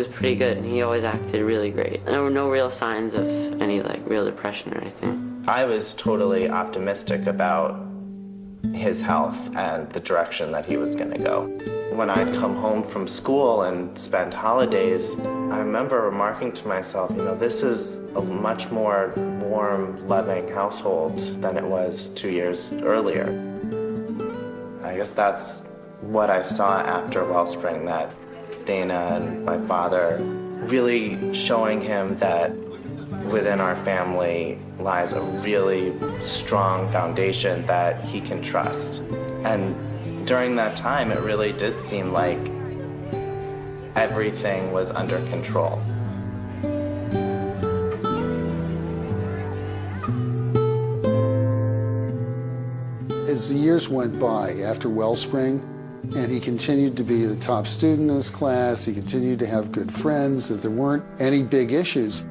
pretty good, and he always acted really great. There were no real signs of any real depression or anything. I was totally optimistic about his health and the direction that he was going to go. When I'd come home from school and spend holidays, I remember remarking to myself, this is a much more warm, loving household than it was 2 years earlier. I guess that's what I saw after Wellspring, that Dana and my father really showing him that within our family lies a really strong foundation that he can trust. And during that time, it really did seem like everything was under control. As the years went by after Wellspring, and he continued to be the top student in his class, he continued to have good friends, that there weren't any big issues,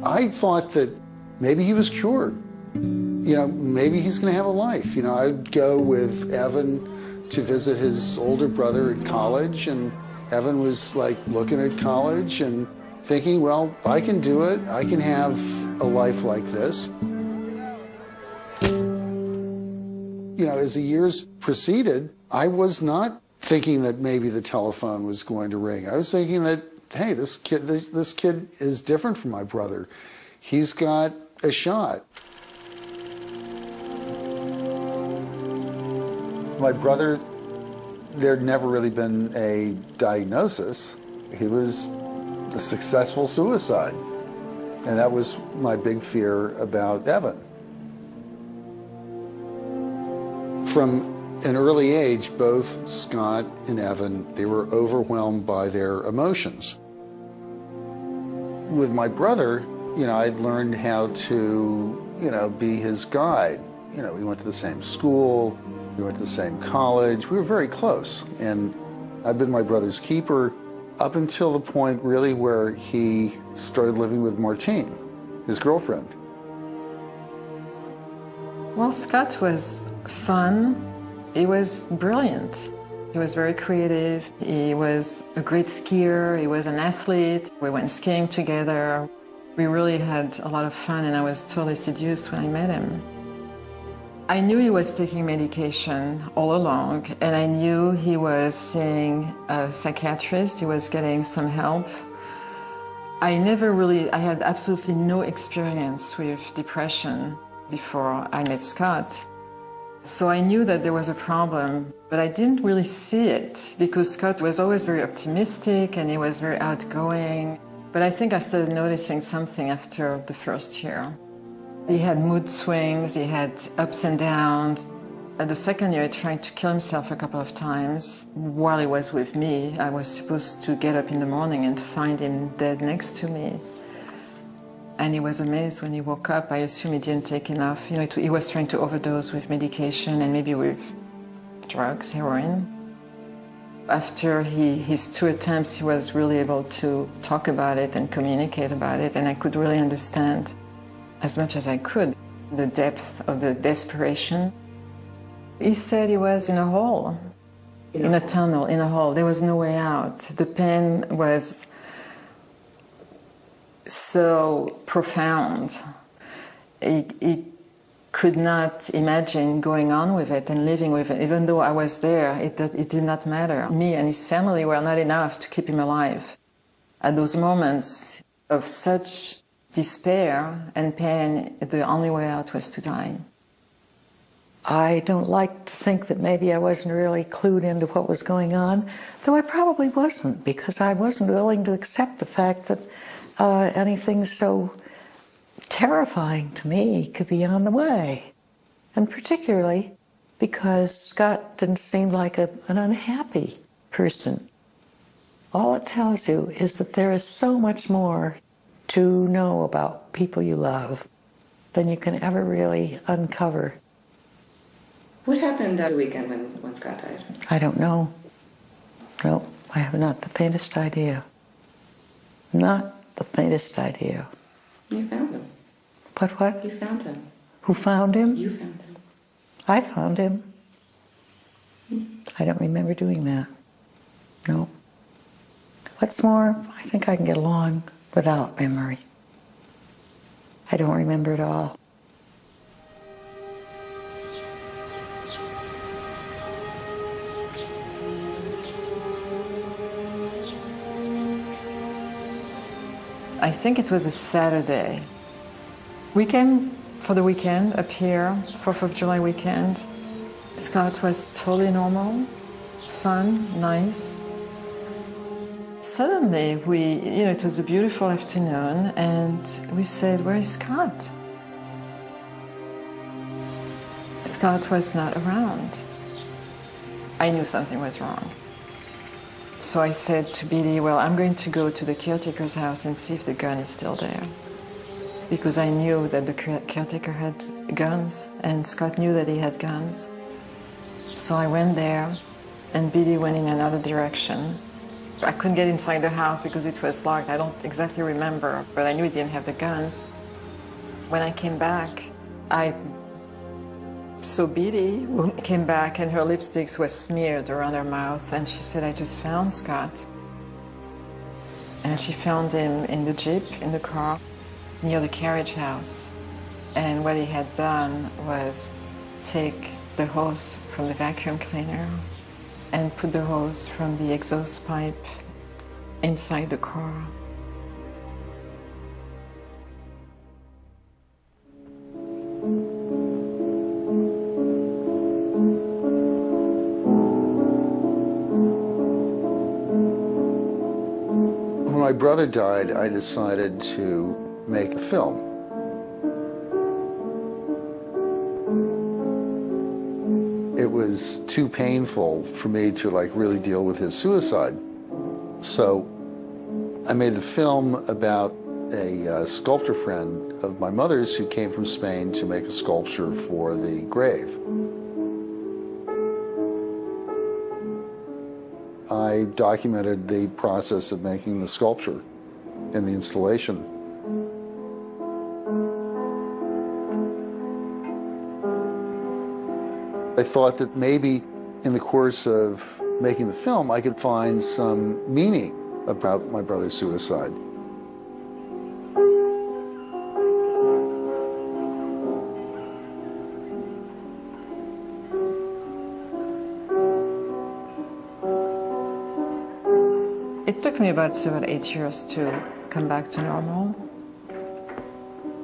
I thought that maybe he was cured. You know, maybe he's going to have a life. You know, I'd go with Evan to visit his older brother at college, and Evan was like looking at college and thinking, well, I can do it. I can have a life like this. You know, as the years proceeded, I was not thinking that maybe the telephone was going to ring. I was thinking that, hey, this kid is different from my brother. He's got a shot. My brother, there'd never really been a diagnosis. He was a successful suicide. And that was my big fear about Evan. From an early age, both Scott and Evan, they were overwhelmed by their emotions. With my brother, you know, I'd learned how to, you know, be his guide. You know, we went to the same school, we went to the same college, we were very close. And I've been my brother's keeper up until the point really where he started living with Martine, his girlfriend. Well, Scott was fun. He was brilliant. He was very creative. He was a great skier. He was an athlete. We went skiing together. We really had a lot of fun, and I was totally seduced when I met him. I knew he was taking medication all along, and I knew he was seeing a psychiatrist. He was getting some help. I had absolutely no experience with depression before I met Scott. So I knew that there was a problem, but I didn't really see it because Scott was always very optimistic and he was very outgoing. But I think I started noticing something after the first year. He had mood swings, he had ups and downs. At the second year, he tried to kill himself a couple of times. While he was with me, I was supposed to get up in the morning and find him dead next to me. And he was amazed when he woke up. I assume he didn't take enough. You know, he was trying to overdose with medication and maybe with drugs, heroin. After his 2 attempts, he was really able to talk about it and communicate about it, and I could really understand, as much as I could, the depth of the desperation. He said he was in a hole, in a tunnel, in a hole. There was no way out. The pain was so profound. He could not imagine going on with it and living with it. Even though I was there, it did not matter. Me and his family were not enough to keep him alive. At those moments of such despair and pain, the only way out was to die. I don't like to think that maybe I wasn't really clued into what was going on, though I probably wasn't, because I wasn't willing to accept the fact that anything so terrifying to me could be on the way. And particularly because Scott didn't seem like an unhappy person. All it tells you is that there is so much more to know about people you love than you can ever really uncover. What happened that weekend when Scott died? I don't know. No, I have not the faintest idea. Not the faintest idea. You found him. What? You found him. Who found him? You found him. I found him. I don't remember doing that. No. What's more, I think I can get along without memory. I don't remember it all. I think it was a Saturday. We came for the weekend up here, 4th of July weekend. Scott was totally normal, fun, nice. Suddenly, it was a beautiful afternoon, and we said, "Where is Scott?" Scott was not around. I knew something was wrong. So I said to Billy, "Well, I'm going to go to the caretaker's house and see if the gun is still there." Because I knew that the caretaker had guns, and Scott knew that he had guns. So I went there, and Billy went in another direction. I couldn't get inside the house because it was locked. I don't exactly remember, but I knew he didn't have the guns. When I came back, I saw Billy who came back, and her lipsticks were smeared around her mouth, and she said, "I just found Scott." And she found him in the Jeep, in the car, near the carriage house. And what he had done was take the hose from the vacuum cleaner and put the hose from the exhaust pipe inside the car. When my brother died, I decided to make a film. It was too painful for me to really deal with his suicide. So I made the film about a sculptor friend of my mother's who came from Spain to make a sculpture for the grave. I documented the process of making the sculpture and the installation. I thought that maybe in the course of making the film, I could find some meaning about my brother's suicide. It took me about 7 or 8 years to come back to normal.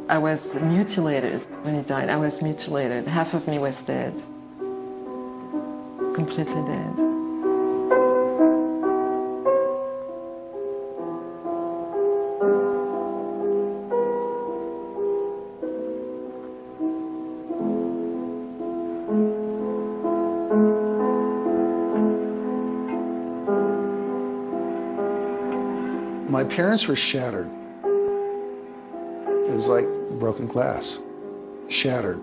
I was mutilated when he died. I was mutilated. Half of me was dead. Completely dead. My parents were shattered. It was like broken glass, shattered.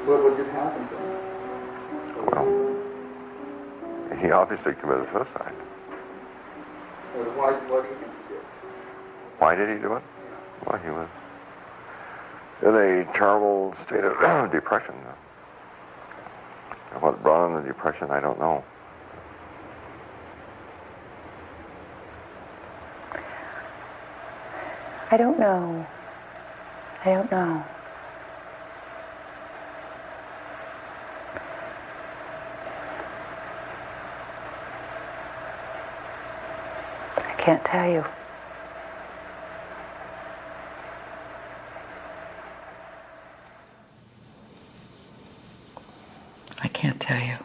What did happen to him? Well, he obviously committed suicide. Why do you think he did? Why did he do it? Well, he was in a terrible state of depression. What brought on the depression, I don't know. I don't know. I don't know. I can't tell you. I can't tell you.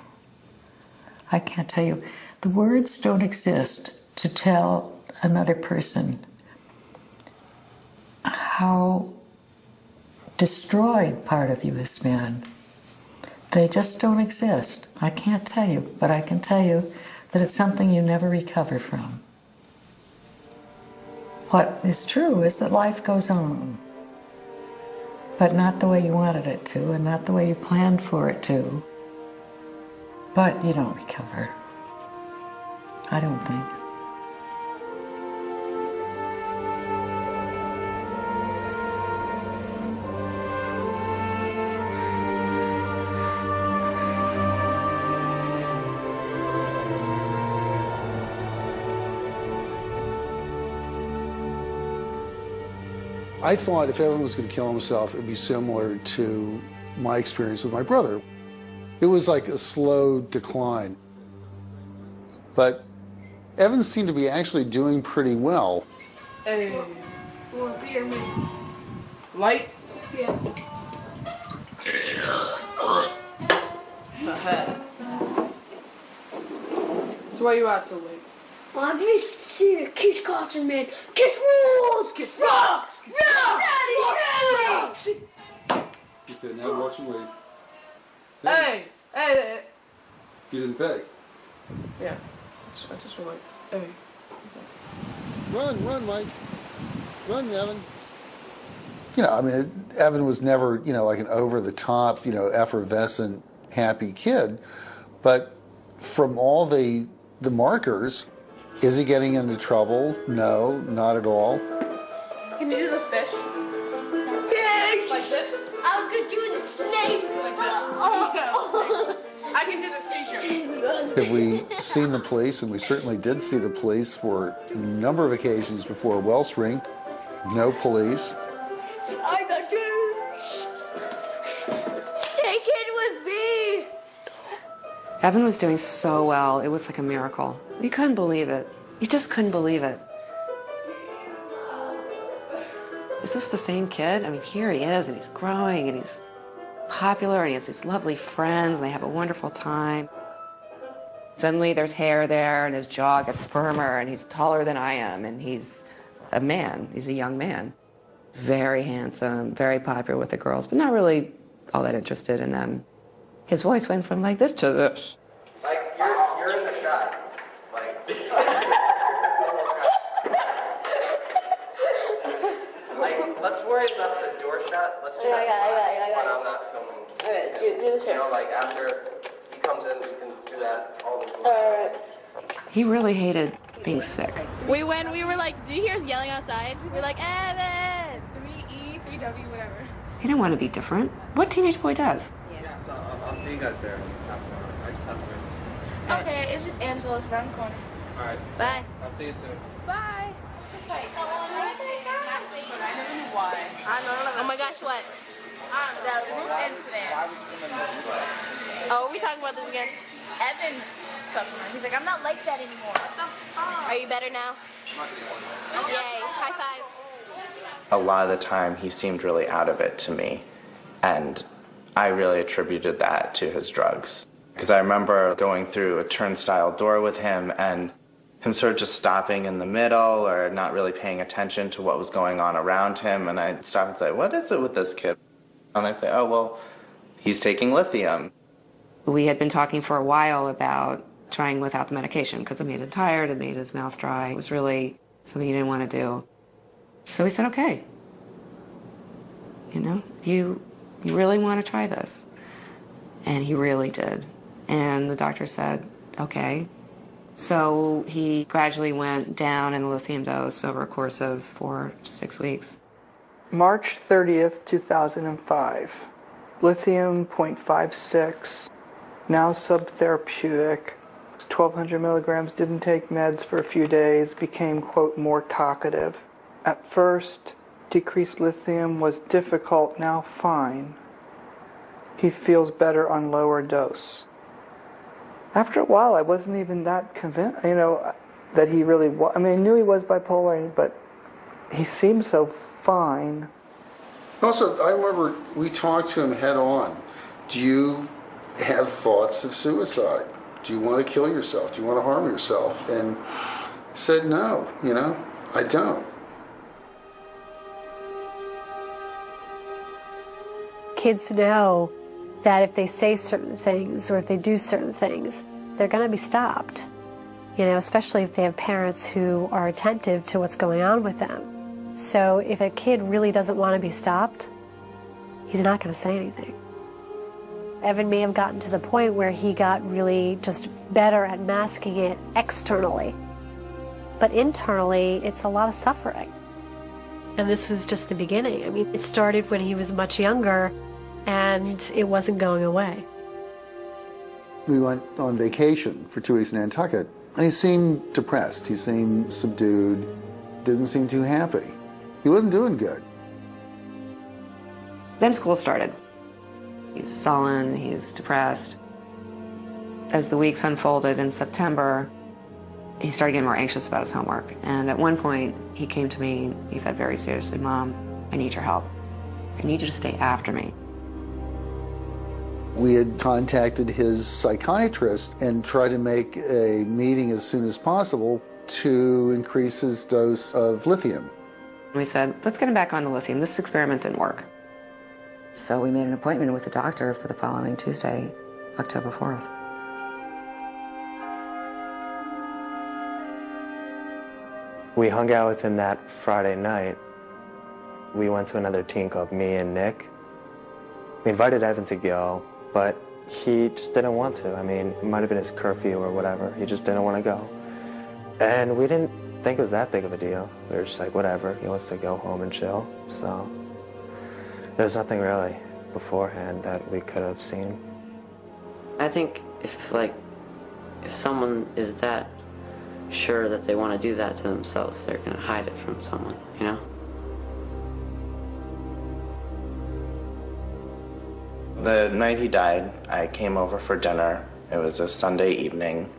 I can't tell you. The words don't exist to tell another person how destroyed part of you has been. They just don't exist. I can't tell you, but I can tell you that it's something you never recover from. What is true is that life goes on, but not the way you wanted it to, and not the way you planned for it to. But you don't recover. I don't think. I thought if Evan was going to kill himself, it'd be similar to my experience with my brother. It was like a slow decline. But Evan seemed to be actually doing pretty well. Hey, well, dear me. Light Yeah. So why are you out so late? Well, I've been seeing a Kiss concert, man. Kiss rules! Kiss rocks! Rocks! Just didn't have watch him leave. Hey! You didn't pay. Yeah. I just went like, hey. Run, Mike. Run, Evan. You know, I mean, Evan was never, you know, like an over-the-top, you know, effervescent, happy kid. But from all the markers, is he getting into trouble? No, not at all. Can you do the fish? Fish! Like this? I could do the snake. I can do the seashore. Have we seen the police? And we certainly did see the police for a number of occasions before Wellspring. No police. I got you. Take it with me. Evan was doing so well. It was like a miracle. You couldn't believe it. You just couldn't believe it. Is this the same kid? I mean, here he is, and he's growing, and he's popular, and he has these lovely friends, and they have a wonderful time. Suddenly there's hair there, and his jaw gets firmer, and he's taller than I am, and he's a man. He's a young man. Very handsome, very popular with the girls, but not really all that interested in them. His voice went from like this to this. Like, you're in the shot. Like, let's worry about the door shot. Let's do that when I'm not filming. Alright, do the shot. You know, like, after he comes in, we can do that all the time. He really hated being sick. We were like, did you hear us yelling outside? We were like, Evan! 3E, 3W, whatever. He didn't want to be different. What teenage boy does? Yeah, so I'll see you guys there. I just have to wait. Okay, it's just Angela's around the corner. Alright. Bye. I'll see you soon. Bye. Oh my gosh, what? Oh, are we talking about this again? Evan supplement. He's like, I'm not like that anymore. Are you better now? Yay, high five. A lot of the time he seemed really out of it to me, and I really attributed that to his drugs. Because I remember going through a turnstile door with him and him sort of just stopping in the middle or not really paying attention to what was going on around him, and I'd stop and say, what is it with this kid? And I'd say, oh, well, he's taking lithium. We had been talking for a while about trying without the medication because it made him tired, it made his mouth dry. It was really something he didn't want to do. So we said, okay, you know, you really want to try this? And he really did. And the doctor said, okay. So he gradually went down in the lithium dose over a course of 4 to 6 weeks. March 30th, 2005. Lithium 0.56, now subtherapeutic. 1,200 milligrams, didn't take meds for a few days, became, quote, more talkative. At first, decreased lithium was difficult, now fine. He feels better on lower dose. After a while, I wasn't even that convinced, you know, that he really was. I mean, I knew he was bipolar, but he seemed so fine. Also, I remember we talked to him head on. Do you have thoughts of suicide? Do you want to kill yourself? Do you want to harm yourself? And he said, no, you know, I don't. Kids know that if they say certain things or if they do certain things, they're going to be stopped. You know, especially if they have parents who are attentive to what's going on with them. So if a kid really doesn't want to be stopped, he's not going to say anything. Evan may have gotten to the point where he got really just better at masking it externally. But internally, it's a lot of suffering. And this was just the beginning. I mean, it started when he was much younger, and it wasn't going away. We went on vacation for 2 weeks in Nantucket, and he seemed depressed. He seemed subdued, didn't seem too happy. He wasn't doing good. Then school started. He's sullen, he's depressed. As the weeks unfolded in September, he started getting more anxious about his homework. And at one point, he came to me, he said very seriously, Mom, I need your help. I need you to stay after me. We had contacted his psychiatrist and tried to make a meeting as soon as possible to increase his dose of lithium. We said, let's get him back on the lithium. This experiment didn't work. So we made an appointment with the doctor for the following Tuesday, October 4th. We hung out with him that Friday night. We went to another teen club, me and Nick. We invited Evan to go, but he just didn't want to. I mean, it might have been his curfew or whatever. He just didn't want to go. And we didn't think it was that big of a deal. We were just like, whatever, he wants to go home and chill. So there's nothing really beforehand that we could have seen. I think if someone is that sure that they want to do that to themselves, they're going to hide it from someone, you know? The night he died, I came over for dinner. It was a Sunday evening.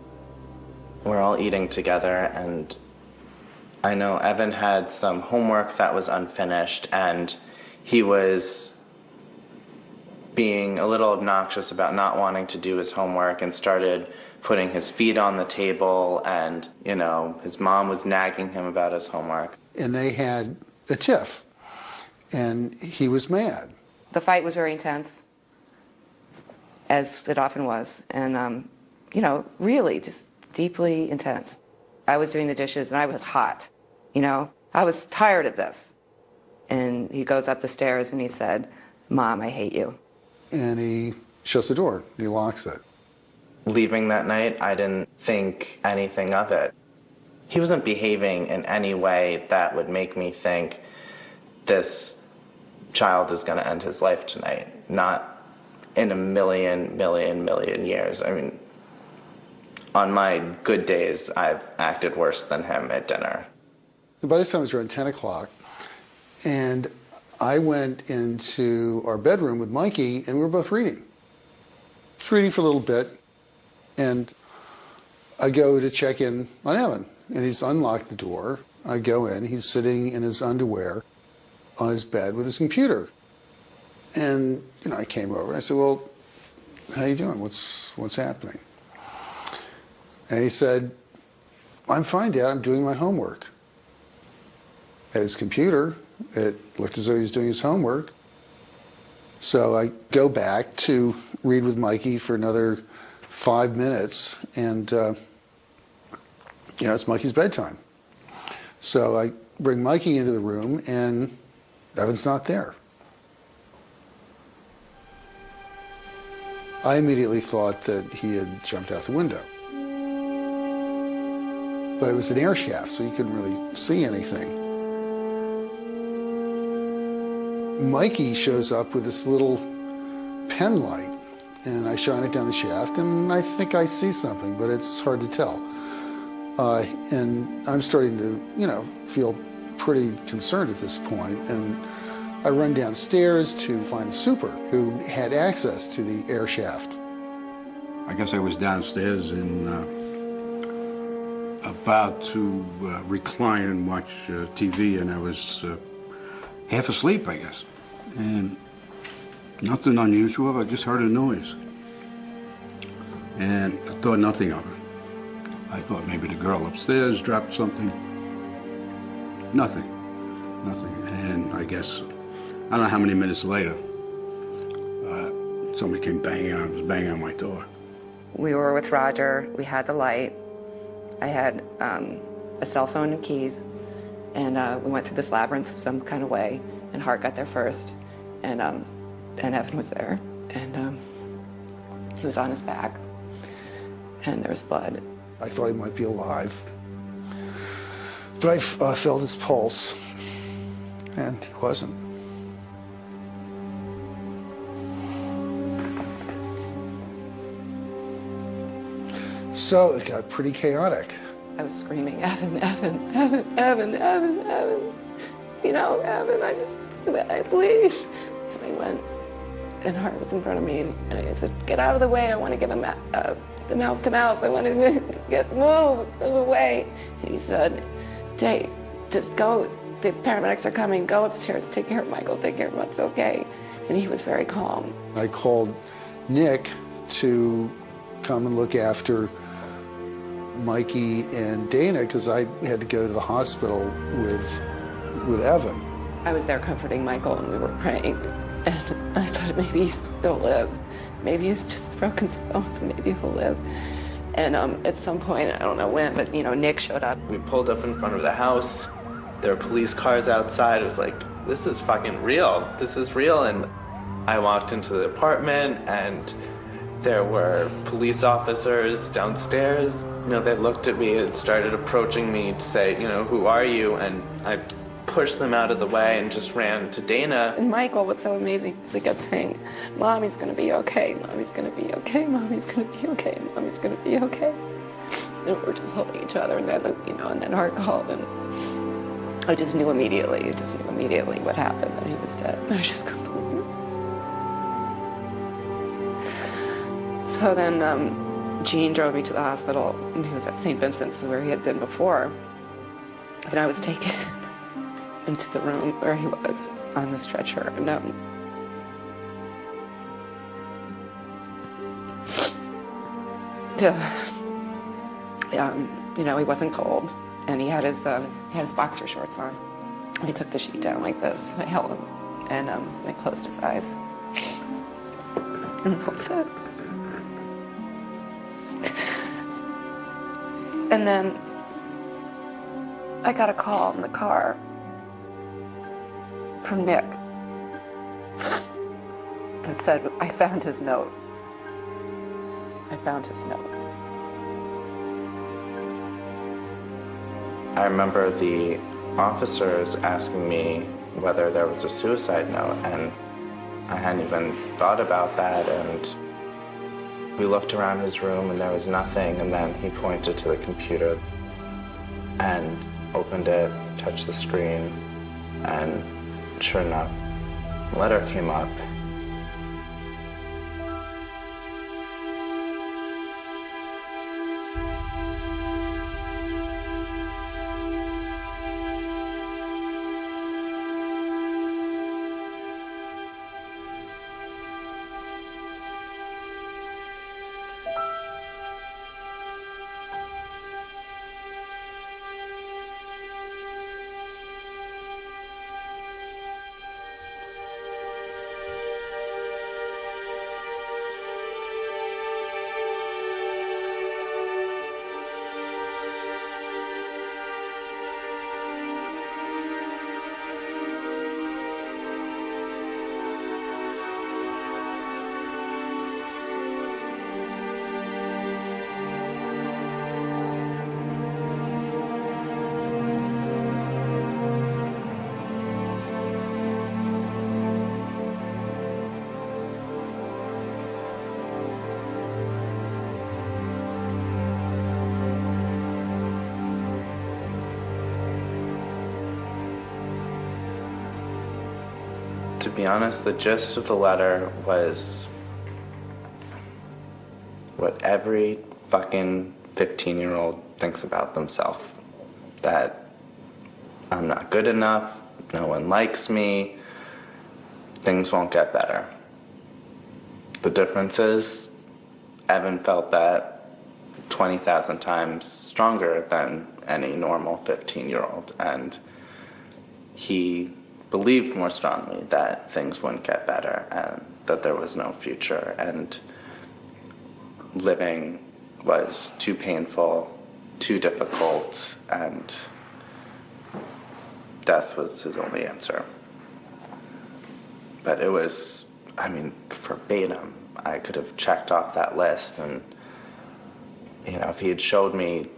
We're all eating together, and I know Evan had some homework that was unfinished, and he was being a little obnoxious about not wanting to do his homework and started putting his feet on the table, and, you know, his mom was nagging him about his homework. And they had a tiff, and he was mad. The fight was very intense, as it often was, and, you know, really just deeply intense. I was doing the dishes, and I was hot, you know? I was tired of this. And he goes up the stairs, and he said, "Mom, I hate you." And he shuts the door. He locks it. Leaving that night, I didn't think anything of it. He wasn't behaving in any way that would make me think this child is going to end his life tonight. Not in a million years. I mean, on my good days, I've acted worse than him at dinner. By this time, it was around 10 o'clock, and I went into our bedroom with Mikey, and we were both reading. Just reading for a little bit, and I go to check in on Evan, and he's unlocked the door. I go in, he's sitting in his underwear on his bed with his computer. And, you know, I came over, and I said, "Well, how you doing? What's happening?" And he said, "I'm fine, Dad, I'm doing my homework." At his computer, it looked as though he was doing his homework. So I go back to read with Mikey for another 5 minutes, and, you know, it's Mikey's bedtime. So I bring Mikey into the room, and Evan's not there. I immediately thought that he had jumped out the window. But it was an air shaft, so you couldn't really see anything. Mikey shows up with this little pen light, and I shine it down the shaft, and I think I see something, but it's hard to tell. And I'm starting to, you know, feel pretty concerned at this point, and I run downstairs to find the super, who had access to the air shaft. I guess I was downstairs and about to recline and watch TV, and I was half asleep, I guess. And nothing unusual, I just heard a noise. And I thought nothing of it. I thought maybe the girl upstairs dropped something. Nothing. And I guess, I don't know how many minutes later, somebody came banging on my door. We were with Roger, we had the light, I had a cell phone and keys, and we went through this labyrinth some kind of way, and Hart got there first, and Evan was there, and he was on his back, and there was blood. I thought he might be alive, but I felt his pulse, and he wasn't. So it got pretty chaotic. I was screaming, "Evan, Evan, Evan, Evan, Evan, Evan. You know, Evan, please." And I went, and Hart was in front of me, and I said, "Get out of the way, I want to give him the mouth to mouth. I want to move away." And he said, "Dave, just go the paramedics are coming, go upstairs, take care of Michael, take care of him, it's okay. And he was very calm. I called Nick to come and look after Mikey and Dana because I had to go to the hospital with Evan. I was there comforting Michael and we were praying. And I thought maybe he's still live. Maybe he's just broken some bones and maybe he'll live. And at some point, I don't know when, but Nick showed up. We pulled up in front of the house. There were police cars outside. It was like, this is fucking real. This is real. And I walked into the apartment and there were police officers downstairs. They looked at me and started approaching me to say, who are you? And I pushed them out of the way and just ran to Dana. And Michael, what's so amazing is he kept saying, Mommy's gonna be okay, Mommy's gonna be okay, Mommy's gonna be okay, Mommy's gonna be okay. And we're just holding each other, and then, and then Hart called, and I just knew immediately what happened, that he was dead. I just couldn't believe it. So then Gene drove me to the hospital, and he was at St. Vincent's where he had been before. And I was taken into the room where he was on the stretcher, and he wasn't cold, and he had his boxer shorts on. And he took the sheet down like this. I held him, and I closed his eyes, and that's it. And then I got a call in the car from Nick that said, I found his note. I found his note. I remember the officers asking me whether there was a suicide note, and I hadn't even thought about that, and we looked around his room and there was nothing, and then he pointed to the computer and opened it, touched the screen, and sure enough, a letter came up. To be honest, the gist of the letter was what every fucking 15-year-old thinks about themselves. That I'm not good enough, no one likes me, things won't get better. The difference is, Evan felt that 20,000 times stronger than any normal 15-year-old, and he believed more strongly that things wouldn't get better and that there was no future, and living was too painful, too difficult, and death was his only answer. But it was, verbatim. I could have checked off that list, and if he had showed me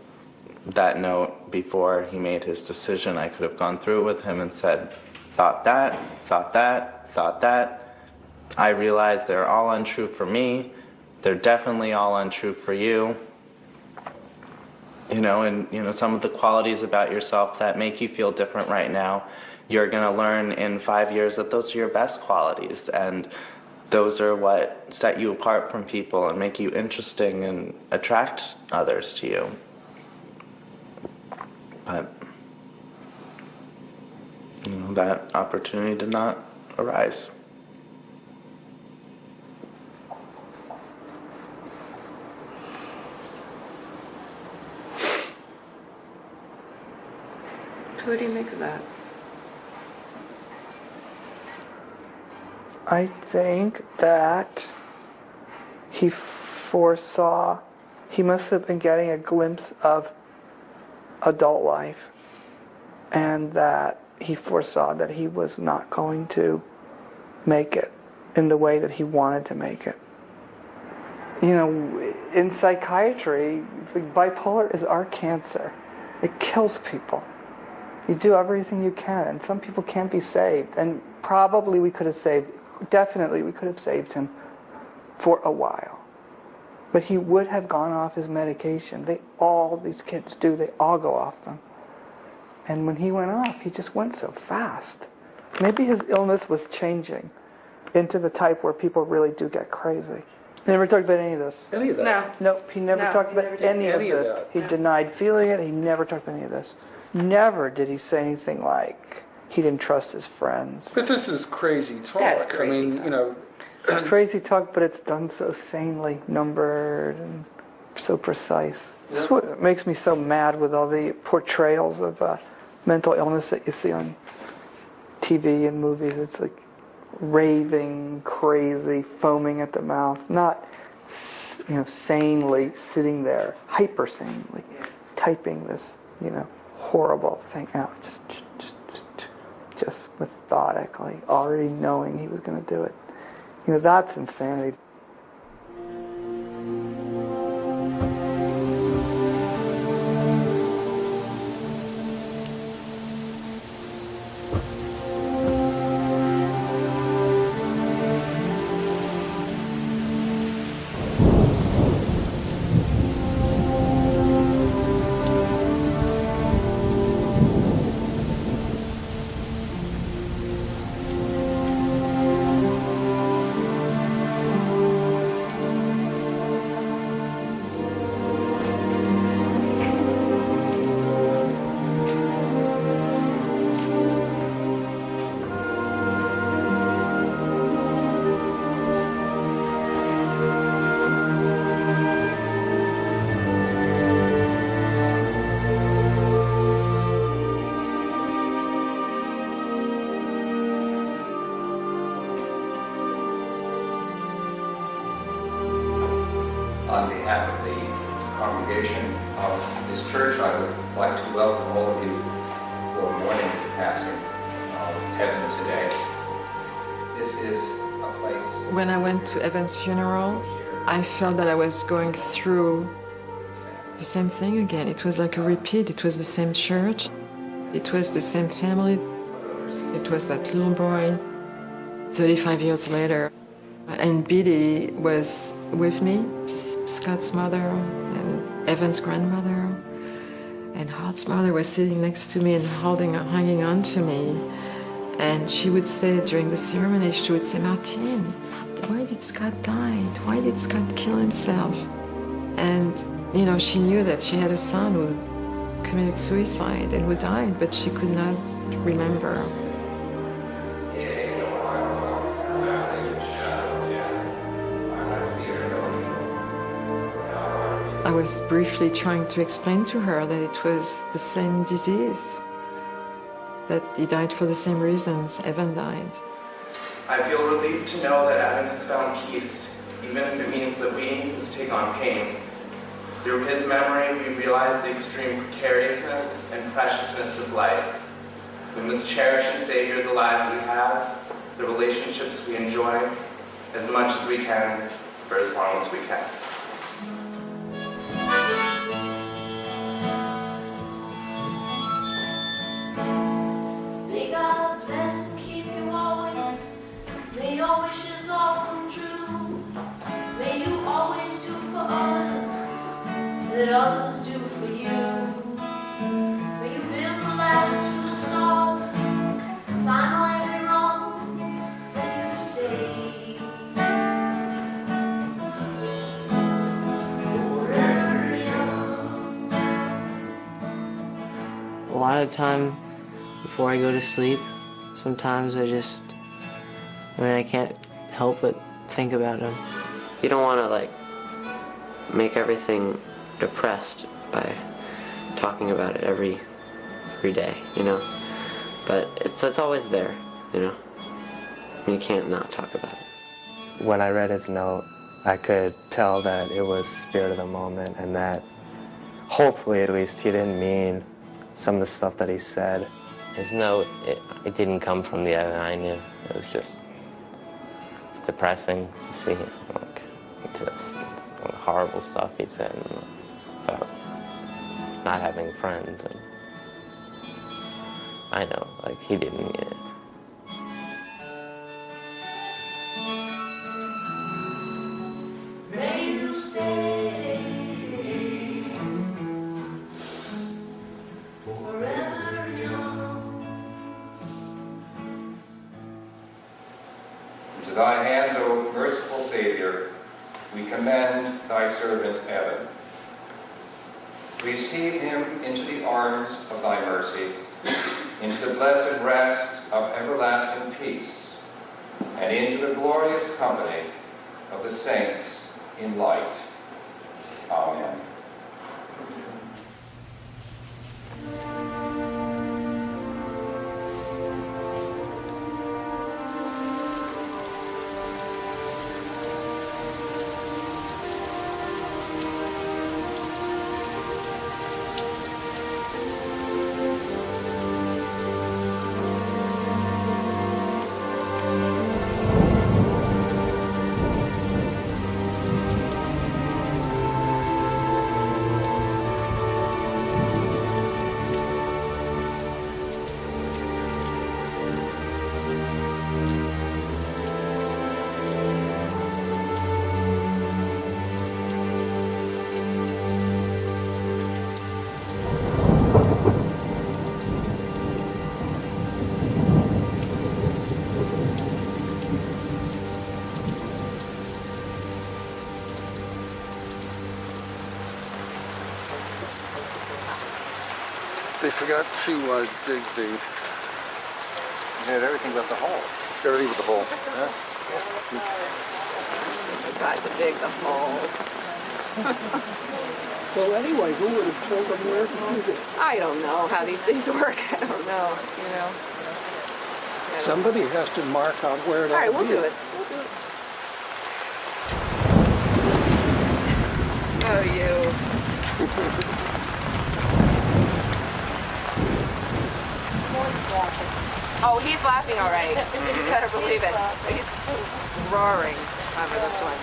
that note before he made his decision, I could have gone through it with him and said, thought that, thought that, thought that. I realize they're all untrue for me. They're definitely all untrue for you. And some of the qualities about yourself that make you feel different right now, you're going to learn in 5 years that those are your best qualities. And those are what set you apart from people and make you interesting and attract others to you. But that opportunity did not arise. So what do you make of that? I think that he foresaw, he must have been getting a glimpse of adult life, and that he foresaw that he was not going to make it in the way that he wanted to make it. You know, in psychiatry, it's like bipolar is our cancer. It kills people. You do everything you can, and some people can't be saved. And probably we could have definitely we could have saved him for a while. But he would have gone off his medication. These kids do, they all go off them. And when he went off, he just went so fast. Maybe his illness was changing into the type where people really do get crazy. He never talked about any of this. Any of that? No. Nope, he never talked about any of this. He denied feeling it. He never talked about any of this. Never did he say anything like he didn't trust his friends. But this is crazy talk. That's crazy I mean, talk. you know... Crazy talk, but it's done so sanely, numbered, and so precise. This is what makes me so mad with all the portrayals of mental illness that you see on TV and movies. It's like raving, crazy, foaming at the mouth, not sanely sitting there, hyper sanely, typing this horrible thing out, just methodically, already knowing he was going to do it. That's insanity. On behalf of the congregation of this church, I would like to welcome all of you who are mourning the passing of Evan today. This is a place... When I went to Evan's funeral, I felt that I was going through the same thing again. It was like a repeat. It was the same church. It was the same family. It was that little boy 35 years later. And Biddy was with me, Scott's mother, and Evan's grandmother, and Hart's mother was sitting next to me and hanging on to me. And she would say during the ceremony, she would say, Martine, why did Scott die? Why did Scott kill himself? And, she knew that she had a son who committed suicide and who died, but she could not remember. I was briefly trying to explain to her that it was the same disease, that he died for the same reasons Evan died. I feel relieved to know that Evan has found peace, even if it means that we must take on pain. Through his memory, we realize the extreme precariousness and preciousness of life. We must cherish and savor the lives we have, the relationships we enjoy, as much as we can, for as long as we can. May God bless and keep you always. May your wishes all come true. May you always do for others that others do for you. May you build a ladder to the stars, climb on every rung, then you stay. Forever young. A lot of time before I go to sleep, Sometimes I can't help but think about him. You don't want to, like, make everything depressed by talking about it every day, you know? But it's always there, you know? You can't not talk about it. When I read his note, I could tell that it was spirit of the moment and that hopefully at least he didn't mean some of the stuff that he said. His note, it didn't come from the other I knew. It was just, it's depressing to see him, like, just horrible stuff he said about not having friends. And I know, like, he didn't mean it. May you stay forever young. Into thy hands, O merciful Savior, we commend thy servant Evan. Receive him into the arms of thy mercy, into the blessed rest of everlasting peace, and into the glorious company of the saints in light. Amen. They forgot to dig the... You had everything but the hole. Everything but the hole. I forgot to dig the hole. Well, anyway, who would have told them where to do it? I don't know how these things work. I don't know, you know. Somebody has to mark out where to All right, we'll be. do it. We'll do it. Oh, you. Oh, he's laughing all right. You better believe it. He's roaring over this one.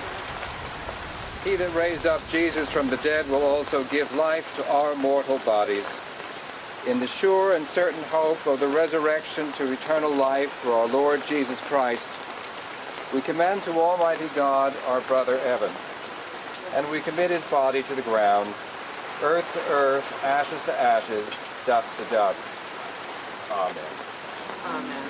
He that raised up Jesus from the dead will also give life to our mortal bodies. In the sure and certain hope of the resurrection to eternal life through our Lord Jesus Christ, we commend to Almighty God our brother Evan, and we commit his body to the ground, earth to earth, ashes to ashes, dust to dust. Amen. Amen.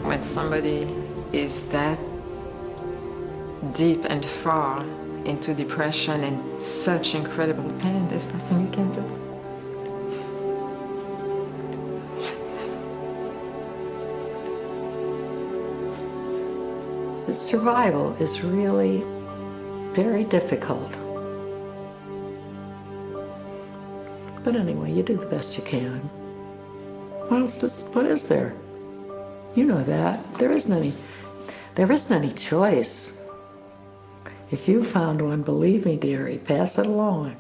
When somebody is that deep and far into depression and such incredible pain, there's nothing you can do. The survival is really very difficult. But anyway, you do the best you can. What is there? You know that. There isn't any choice. If you found one, believe me, dearie, pass it along.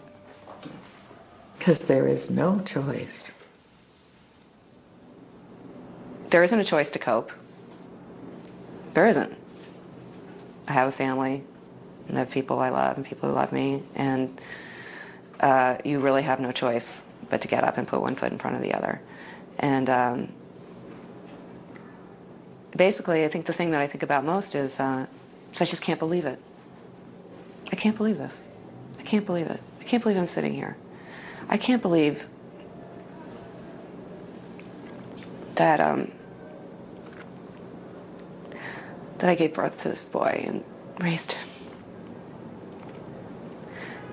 Because there is no choice. There isn't a choice to cope. There isn't. I have a family. and I have people I love and people who love me, and you really have no choice but to get up and put one foot in front of the other. And basically, I think the thing that I think about most is I just can't believe it. I can't believe this. I can't believe it. I can't believe I'm sitting here. I can't believe that that I gave birth to this boy and raised him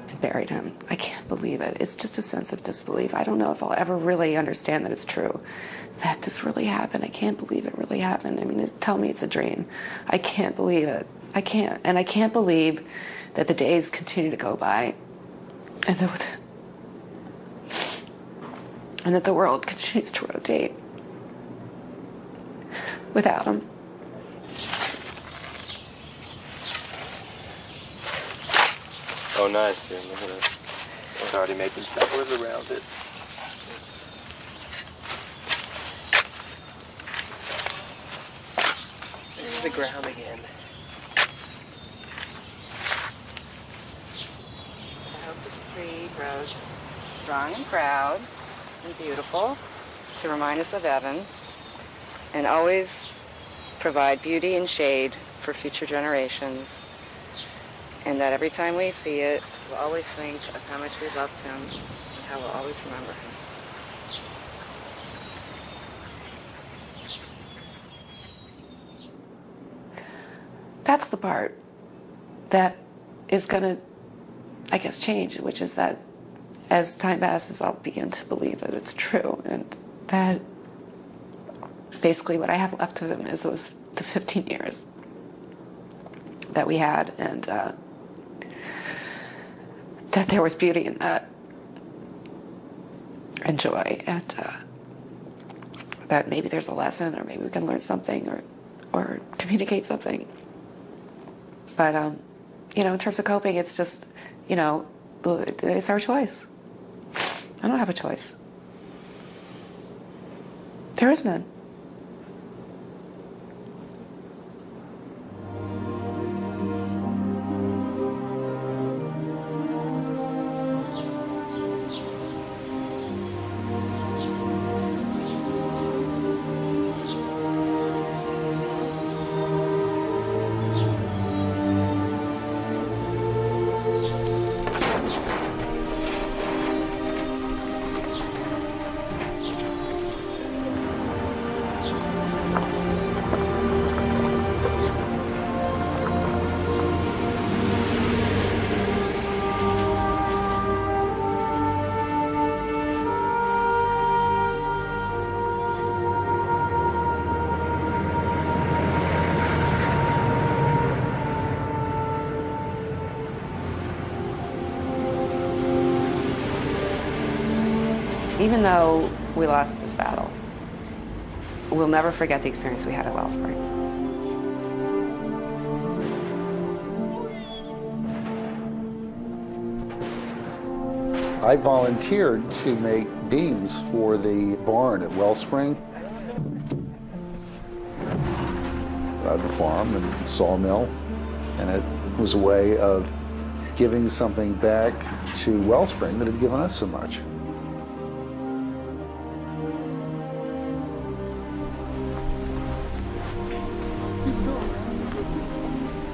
and buried him. I can't believe it. It's just a sense of disbelief. I don't know if I'll ever really understand that it's true, that this really happened. I can't believe it really happened. I mean, tell me it's a dream. I can't believe it. I can't. And I can't believe that the days continue to go by and that the world continues to rotate without him. Oh, nice, dude. Look at it. It's already making flowers around it. This is the ground again. I hope this tree grows strong and proud and beautiful to remind us of Evan, and always provide beauty and shade for future generations. And that every time we see it, we'll always think of how much we loved him and how we'll always remember him. That's the part that is going to, I guess, change, which is that as time passes, I'll begin to believe that it's true, and that basically what I have left of him is the 15 years that we had, and that there was beauty in that, and joy, and that maybe there's a lesson, or maybe we can learn something, or communicate something. But in terms of coping, it's just, it's our choice. I don't have a choice. There is none. Even though we lost this battle, we'll never forget the experience we had at Wellspring. I volunteered to make beams for the barn at Wellspring. I had a farm and sawmill, and it was a way of giving something back to Wellspring that had given us so much.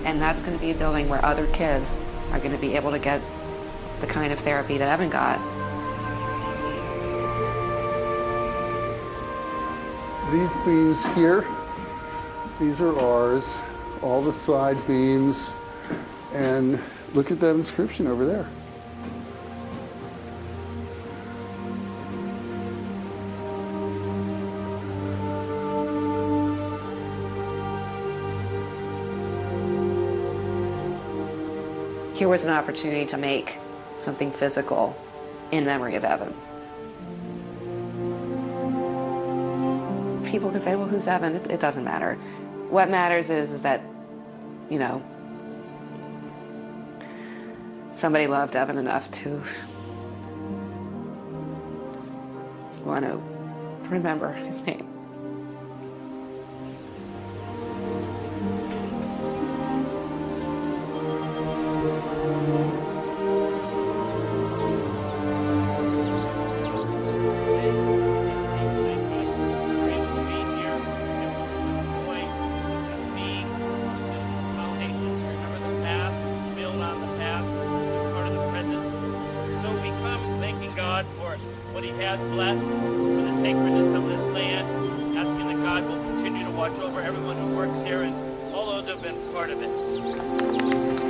And that's going to be a building where other kids are going to be able to get the kind of therapy that Evan got. These beams here, these are ours, all the side beams, and look at that inscription over there. Here was an opportunity to make something physical in memory of Evan. People can say, well, who's Evan? It doesn't matter. What matters is that, somebody loved Evan enough to want to remember his name. has blessed for the sacredness of this land, asking that God will continue to watch over everyone who works here and all those who have been part of it.